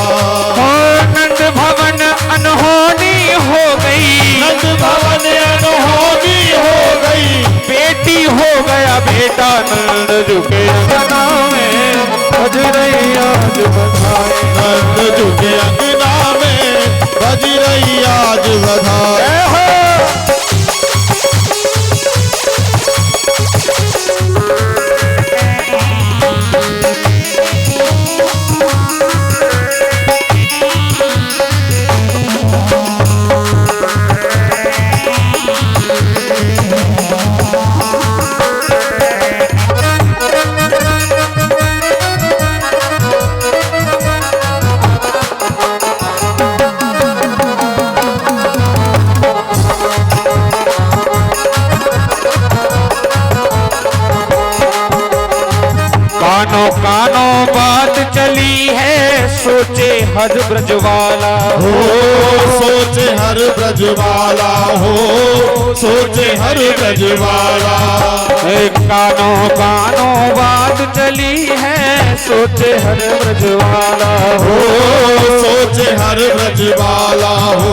हो नंद भवन अनहोनी हो गई, नंद भवन अनहोनी हो गई। बेटी हो गया बेटा। नंद झुके अंगना में बज रही आज बधाई। नंद झुके अंगना में बज रही आज बधाई। कानों कानों बात चली है, सोचे हर ब्रजवाला हो सोचे हर ब्रजवाला हो सोचे हर ब्रजवाला। कानों कानों बात चली है, सोचे हर ब्रजवाला हो सोचे हर ब्रजवाला हो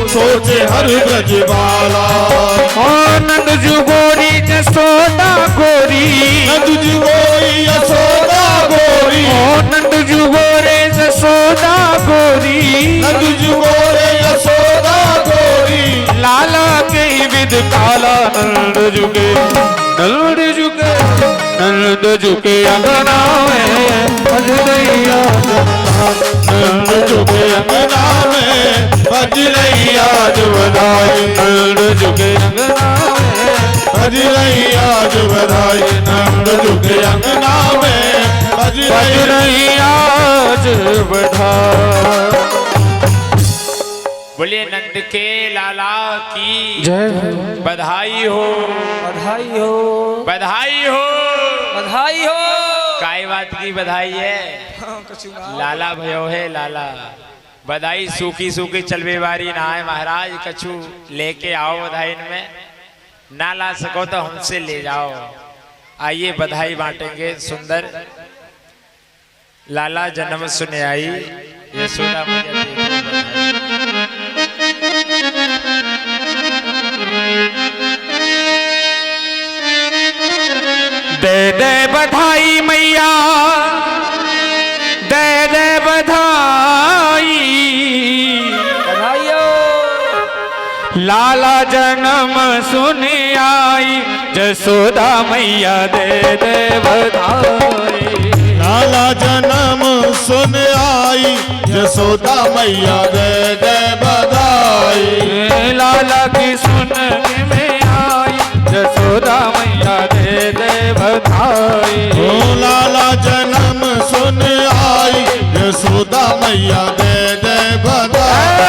सोचे हर ब्रजवाला। नंद जू गोरी जसोदा गोरी, नंद जू गोरी यशोदा गोरी, नंद जू गोरे जसोदा गोरी, नंद जू गोरे यशोदा गोरी। लाला के विद काला नंद जुगे, नंद जुगे, नंद जुगे अंगना में बज रही आज बधाई। नंद झुके अंगना में बज रही आज बधाई। नंद जुगे अंगना में बज रही आज बधाई। नंद झुके अंगना में बज बज रही आज बधाई। बोलिए नंद के लाला की जय बधाई हो, बधाई हो, बधाई हो। बधाई हो। काय बात की बधाई है? लाला भयो है लाला। बधाई सूखी सूखी चलवे वारी ना है महाराज, कछु लेके आओ बधाई में, ना ला सको तो हमसे ले जाओ। आइए बधाई बांटेंगे। सुंदर लाला जन्म सुने आई, यशोदा मैया देखो दे दे बधाई मैया, दे दे बधाई। बधाई हो। लाला जन्म सुन आई, जसोदा मैया दे दे बधाई। लाला जन्म सुन आई, यशोदा मैया दे दे बधाई। लाला की सुन में आई, जसोदा मैया दे दे बधाई। ओ लाला जन्म सुन आई, यशोदा मैया दे दे बधाई।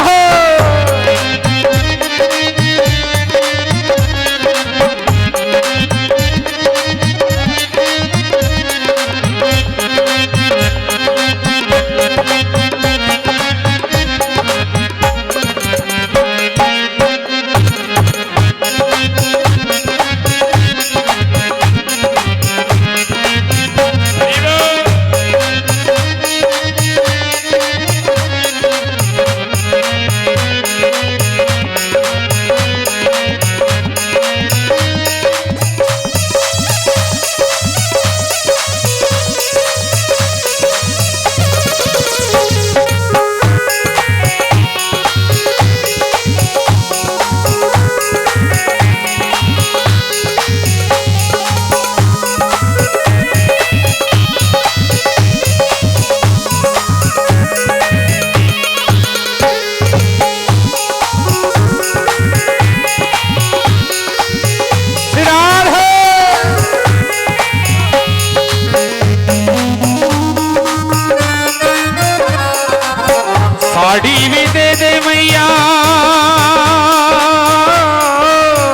साड़ी भी दे दे मैया,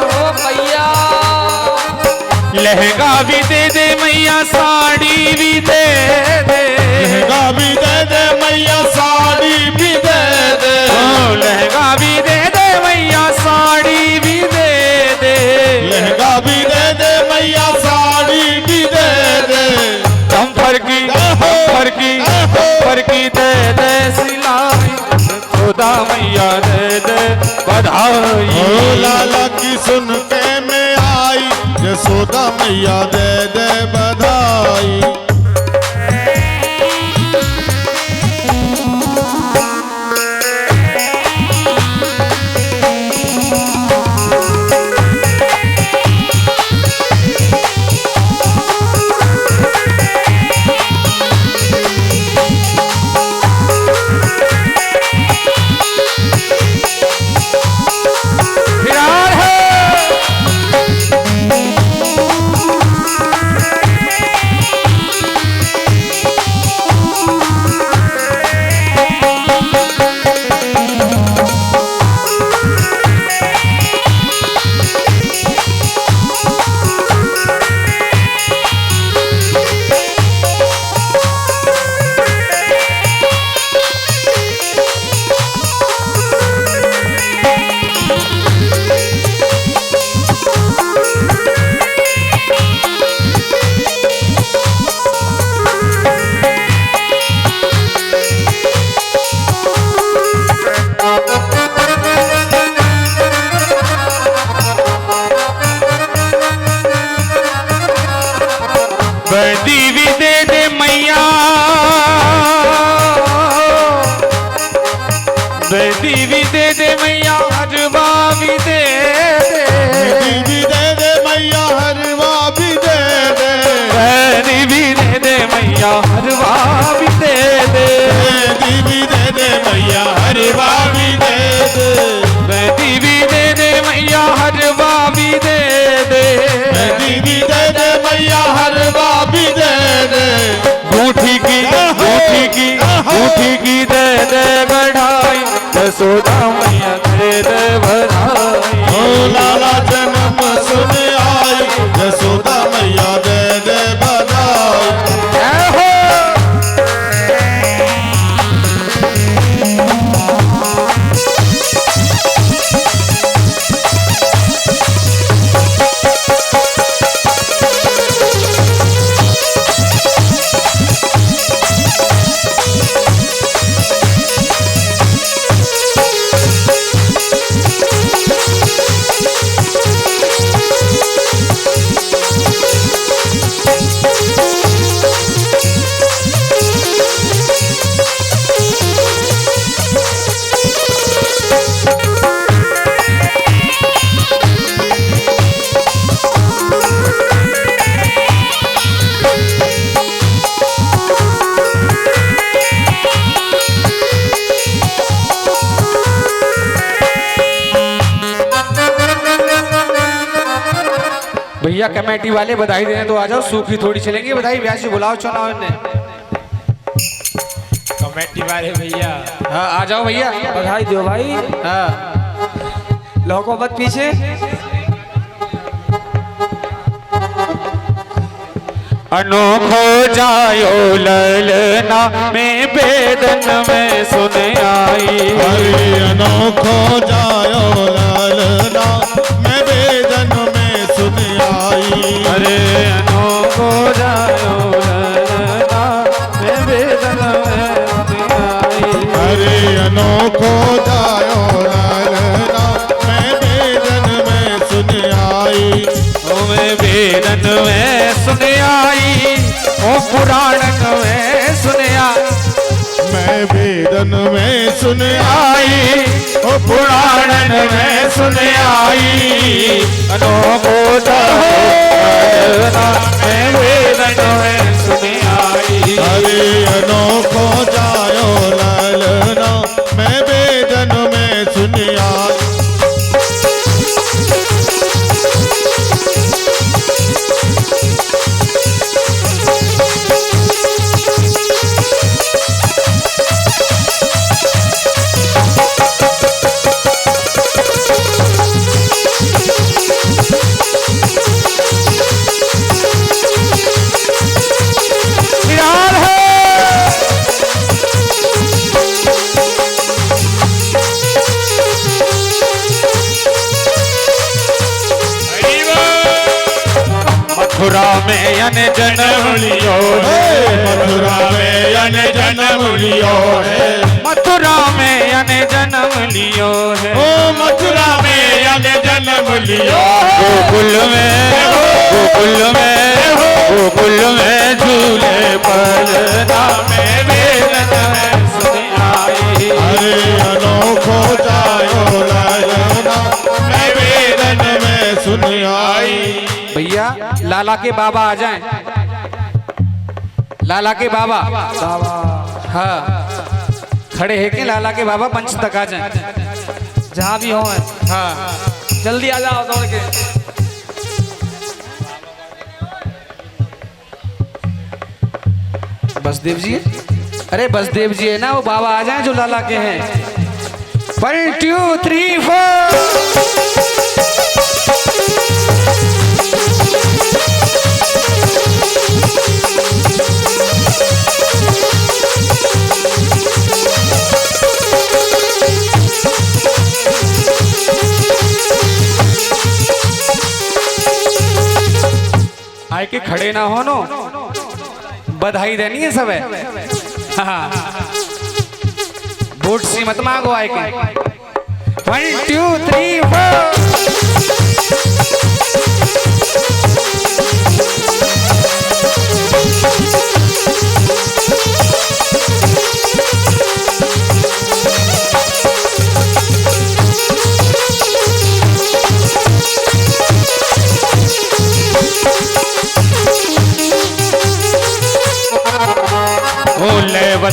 ओ भैया। लहंगा भी दे दे मैया, साड़ी भी दे दे। लहंगा भी दे दे मैया, साड़ी भी दे दे। लहंगा भी दे दे मैया, साड़ी भी दे दे। लहंगा भी दे दे मैया, साड़ी भी दे दे। हम फरकी दे दे सिलाई, खुदा मैया दे दे बधाई। ओ लाला की सुन के में आई, यशोदा मैया दे दे बधाई। बदी भी दे दे मैया, बदी भी दे दे मैया, हरवा भी दे दे, भी दे दे मैया हरवा भी दे दे, बदी भी दे दे मैया, हरवा भी दे दे, भी दे दे मैया हरवा भी दे दे, बदी भी दे दे मैया, हरवा भी दे दे, भी दे दे मैया हरवा भी दे दे, बूठी की बूठी की बूठी की दे दे बढ़ाई, यशोदा मैया दे दे बढ़ाई। ओ लाला जन्म सुन आई, यशोदा मैया दे दे बधाई। जय हो। भैया कमेटी वाले बधाई देने तो आ जाओ, सूखी थोड़ी चलेंगी बधाई, ब्याह से बुलाओ चुनाव ने। कमेटी वाले भैया हाँ आ जाओ भैया, बधाई दो भाई। हाँ लोगों मत पीछे। अनोखो जायो ललना में बेदन में सुन आई, हरे अनोखो जायो लालना मैं वेदन में सुन आई, अरे अनोखो जायो ललना में बेदन में सुन आई, हरे अनोखो जायो लालना मैं वेदन में सुन आई, ओ मैं वेदन में सुन आई, ओ पुराणन में सुन आई, मैं वेदन में सुन आई, ओ पुराणन में सुन आई, अनोखो जायो मैं वेदन में सुन आई, हरे अनोखो जायो लालना मैं वेदन में सुन आई। विराट है। मथुरा में अन जन्म लियो है, मथुरा में अन जन्म लियो है, मथुरा में अन जन्म लियो है, ओ मथुरा में अन जन्म लियो, गोकुल में गोकुल में गोकुल में झूले पलना में वेदन में सुन आई, हरे अनोखो जायो लालना मैं वेदन में सुन आई। भैया लाला के बाबा आ जाएं, लाला के बाबा हाँ खड़े हैं कि लाला के बाबा मंच तक आ जाएं, जहाँ भी हो हाँ जल्दी आ जाओ दौड़ के। बसदेव जी, अरे बसदेव जी है ना, वो बाबा आ जाएं जो लाला के हैं। 1 2 3 4 आए के खड़े ना हो नो, बधाई देनी है सब है। हाँ वोट सी मत मांगो आए के। 1 2 3 4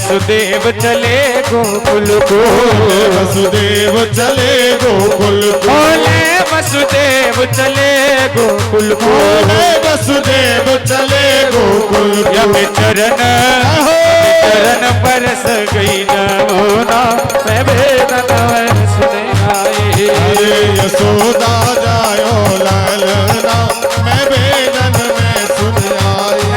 वसुदेव चले गोकुल को, बोले वसुदेव चले गोकुल को, बोले वसुदेव चले गोकुल को, बोले वसुदेव चले गोकुल को। जब चरण परस गई न होना, मैं वेदन सुने आए। अरे यशोदा जायो लालना, मैं वेदन में सुन आई।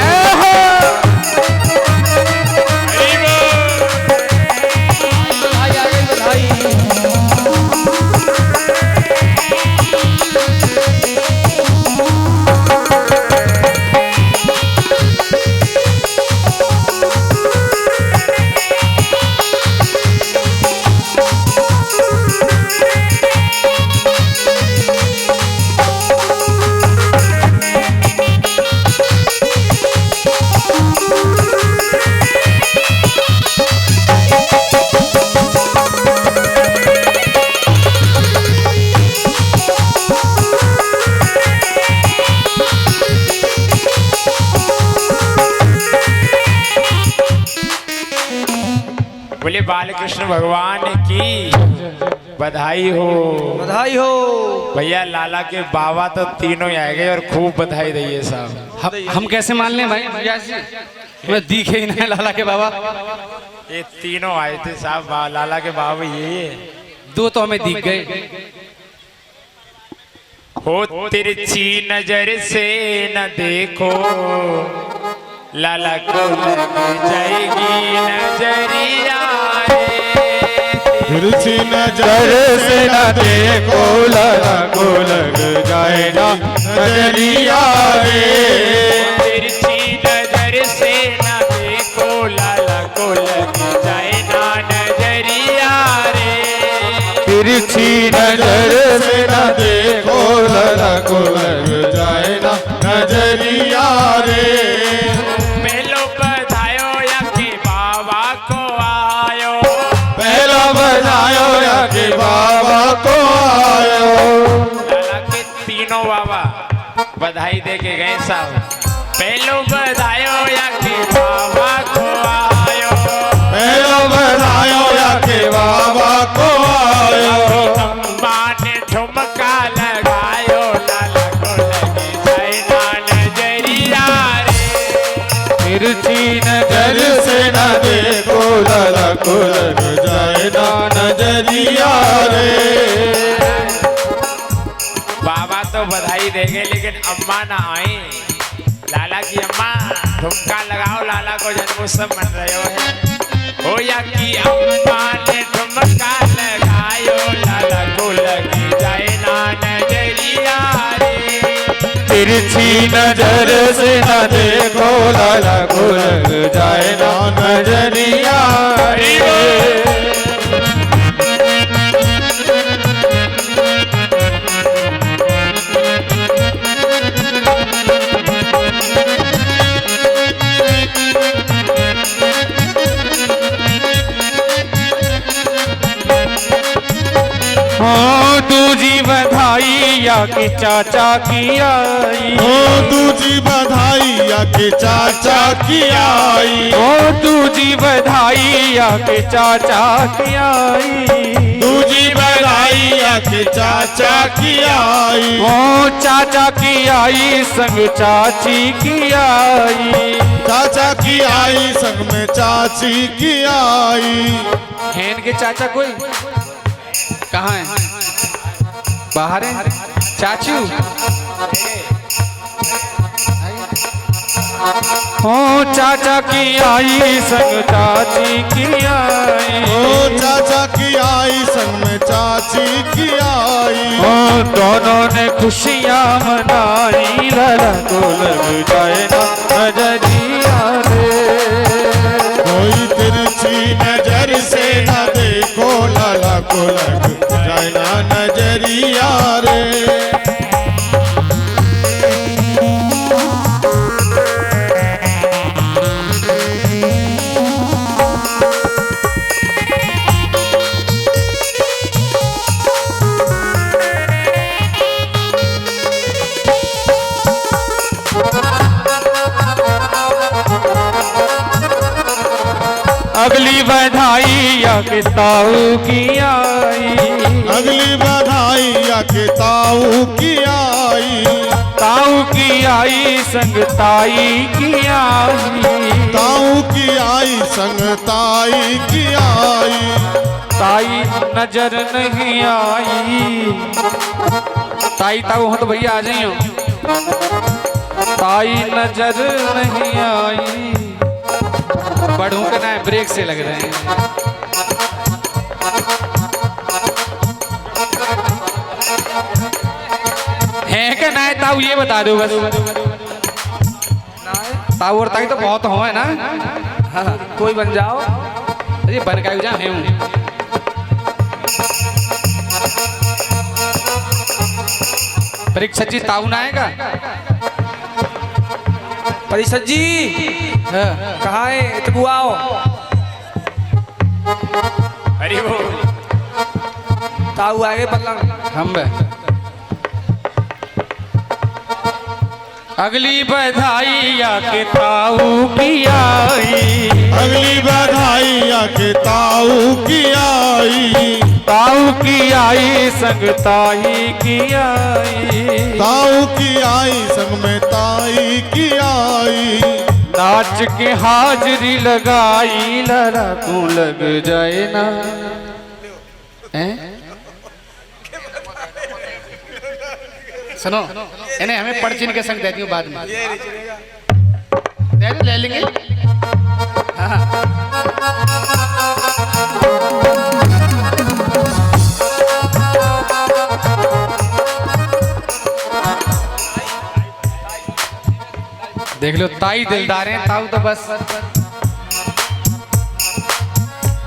बोले बालकृष्ण भगवान की बधाई हो। बधाई हो। भैया लाला के बाबा तो तीनों ही आ गए और खूब बधाई दइए साहब। हम कैसे मान लें भाई? मैं दिखे ही नहीं लाला के बाबा। ये तीनों आए थे साहब, लाला के बाबा यही है। दो तो हमें दिख गए। हो तिरछी नजर से न देखो, लाला को लग जाएगी नजरिया रे। तिरछी नजर से न देखो, लाला को लग जाए ना नजरिया रे। तिरछी नजर से न देखो, लाला को लग जाए ना नजरिया रे। तिरछी नजर से न देखो, लाला को लग जाए ना नजरिया रे। पहलो बधायो या के बाबा को आयो, पहला बजायो या के बाबा को आयो। लाला के तीनों बाबा बधाई दे के गए साहब। पहलो बधायो या के बाबा को आयो, पहला बजायो या के बाबा को आयो। अम्मा ने ठुमका लगायो, लाला को लगी जाए ना नजरिया रे। तिरछी नजर से न देखो, लाला को लग जाए ना नजरिया रे। बाबा तो बधाई देंगे लेकिन अम्मा ना आई। लाला की अम्मा ठुमका लगाओ, लाला को जन्मोत्सव मन रहे हो या कि अम्मा ने ठुमका लगायो, लाला को लगी जाए ना नजरिया रे। तिरछी नजर से न देखो, लाला को लग जाए ना नजरिया रे। हो दूजी बधाई या कि चाचा की आई। ओ दूजी बधाई या के चाचा की आई। हो दूजी बधाई या कि चाचा की आई। दूजी बधाई या के चाचा की आई। हो चाचा की आई संग चाची की आई। चाचा की आई संग में चाची की आई। हैं इनके चाचा कोई? कहाँ है? बाहर है? चाचू हो चाचा की आई संग चाची की आई। ओ चाचा की आई संग में चाची की आई। हो दोनों ने खुशियाँ मनाई, लाला को लग जाए ना नजरिया रे। कोई तिरछी नजर से न देखो, लाला को लग जाए ना नजरिया रे। अगली बधाई या के ताऊ की आई, अगली बधाई या के ताऊ की आई, ताऊ की आई संग ताई की आई, ताऊ की आई संग ताई की आई, ताई नजर नहीं आई। ताई ताऊ हो तो भैया आ जाइयो। ताई नजर नहीं आई, बढ़ू के ना ब्रेक से लग रहे हैं। है क्या ना ताऊ ये बता दो बस। ताऊ और ताई तो बहुत हो है ना। हाँ, कोई बन जाओ। अरे बन का जा है हूँ। परीक्षा जी ताऊ ना आएगा। परिषद जी कहाँ है? तो आओ। अरे वो ताऊ आगे पल्लंग हम अगली बधाई या के ताऊ की आई, अगली बधाई या के ताऊ की आई, ताऊ की आई संग ताई की आई, ताऊ की आई संग में ताई की आई, नाच के हाजरी लगाई लड़ा तू लग जाए ना। हैं? सुनो इन्हें हमें पर्ची के संग देती हूँ बाद में ले लेंगे। हाँ। देख लो ताई दिलदार हैं। ताऊ तो बस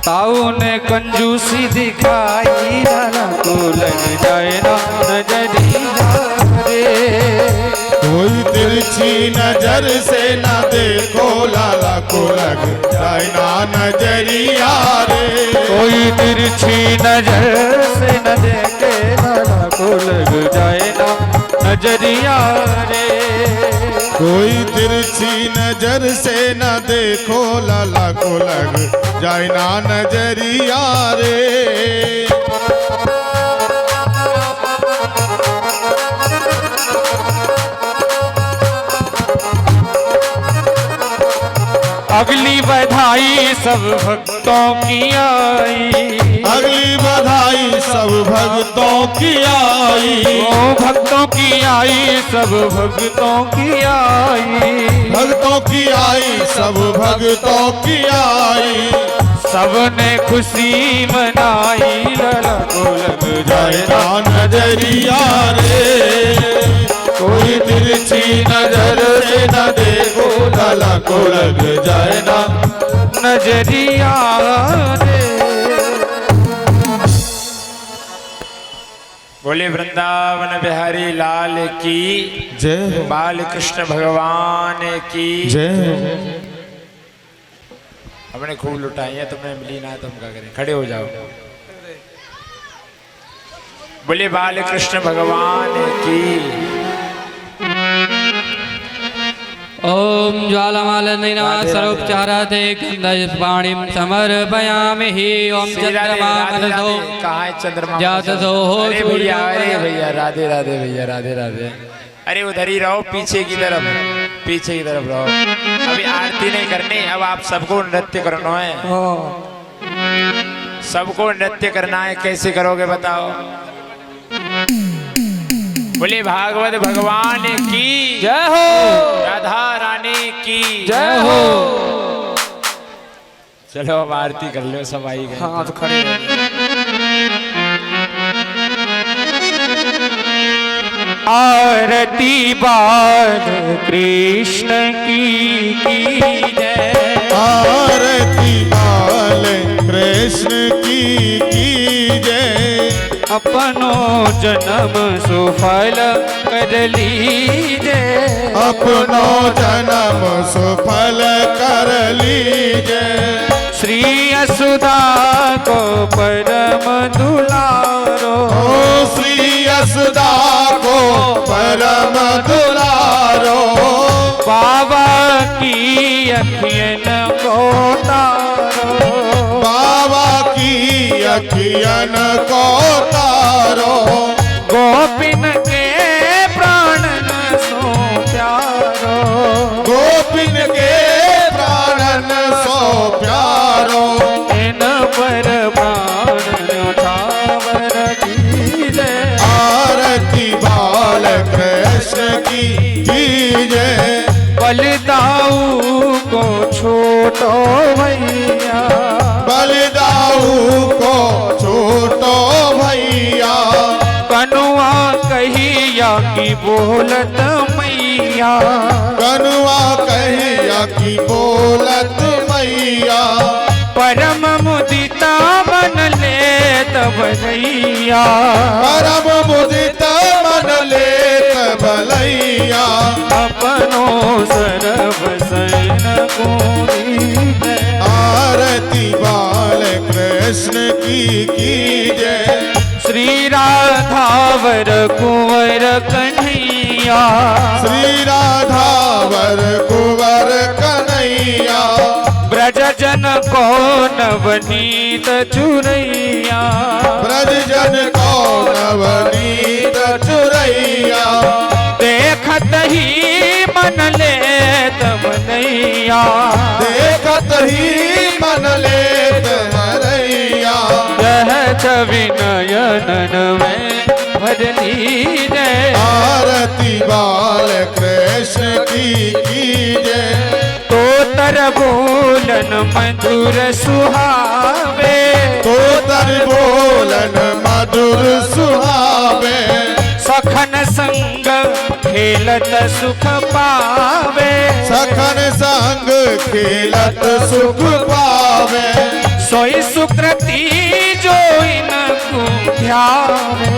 ताऊ ने कंजूसी दिखाई लाला को लग जाए ना नजरिया रे, कोई तिरछी नजर से न देखो लाला को लग जाए ना नजरिया रे, कोई तिरछी नजर से न देखे लाला को लग जाए ना नजरिया रे, कोई तिरछी नजर से न देखो लाला को लग जाए ना नजरिया रे। अगली बधाई सब भक्तों की आई, अगली बधाई सब भक्तों की आई, ओ भक्तों की आई सब भक्तों की आई, भक्तों की आई सब भक्तों की आई, सबने खुशी मनाई लला को लग जाए ना नजरिया रे, कोई तिरछी नजर से न देखो लाला को लग जाए ना नजरिया रे। बोले वृंदावन बिहारी लाल की जय, बाल कृष्ण भगवान की जय। हमने खूब लुटाई है, तुमने मिली ना, तुम क्या करें, खड़े हो जाओ। बोले बाल कृष्ण भगवान की। ओम ज्वालामालंदिना सर्वोपचाराते गंधपुष्पाणिं समर्पयामि हि। ओम चंद्रमा मनसो कहाँ है चंद्रमा? जातसो हो अरे भैया, अरे भैया, राधे राधे भैया, राधे राधे। अरे उधर ही रहो, पीछे की तरफ, पीछे की तरफ रहो। अभी आरती नहीं करनी, अब आप सबको नृत्य करना है, सबको नृत्य करना है। कैसे करोगे बताओ? बोले भागवत भगवान की जय हो, राधा रानी की जय हो। चलो अब आरती कर लो, सब आई गए। हाँ तो खड़े आरती बाल कृष्ण की जय, आरती बाल कृष्ण की जय, अपनो जन्म सुफल कर लीजे, अपनो जन्म सुफल कर लीजे, श्री यशोदा को परम दुलारो, ओ श्री यशोदा को परम दुलारो, बाबा की अखियन को तारो, अखियन को तारो गोपिन के प्राणन सो प्यारो गोपिन के प्राणन सो प्यारो इन पर प्राण उठावर कीजे आरती बाल कृष्ण की कीजय बलिदाऊ को छोटो भैया बलिदाऊ को छोटो भैया कनुआ कहिया की बोलत मैया कनुआ कहिया की बोलत मैया परम मुदिता बन ले तब भैया परम मुदित मन लेत भलैया अपनो सरब सैन को दीने। आरती बाल कृष्ण की कीजय श्री राधावर कुंवर कन्हैया श्री राधावर कुंवर कन्हैया ब्रज जन को नवनीत चुरैया ब्रज जन को नवनीत चुरैया देखत ही मन ले तब नैया देखत ही मन लेत मरैया यह छवि नयनन में भर लीजय आरती बाल कृष्ण की कीजय तो तर बोलन मधुर सुहावे तो तर बोलन मधुर सुहावे सखन संग खेलत सुख पावे सखन संग खेलत सुख पावे सोई सुकृति जो इनको ध्यावे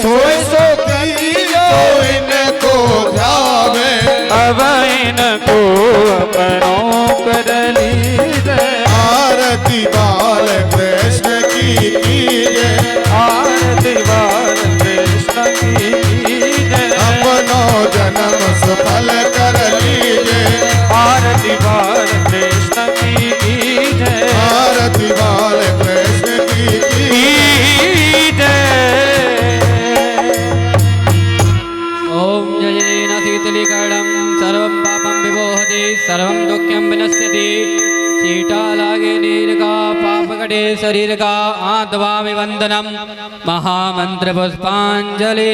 सोई सोती जो इनको ध्यावे अब इनको अपनों कर लीजय आरती बाल कृष्ण की कीजय आरती बाल कृष्ण की जय अपनो जन्म सफल कर लीजिए आरती बाल कृष्ण की जय आरती बाल कृष्ण की ओम जयेन शीतलीकरणं सर्वं पापं विमोहति सर्वं दुःखं विनश्यति शीतालागे नीरका पापकटे शरीर का आत्मामि वंदनम महामंत्र पुष्पांजलि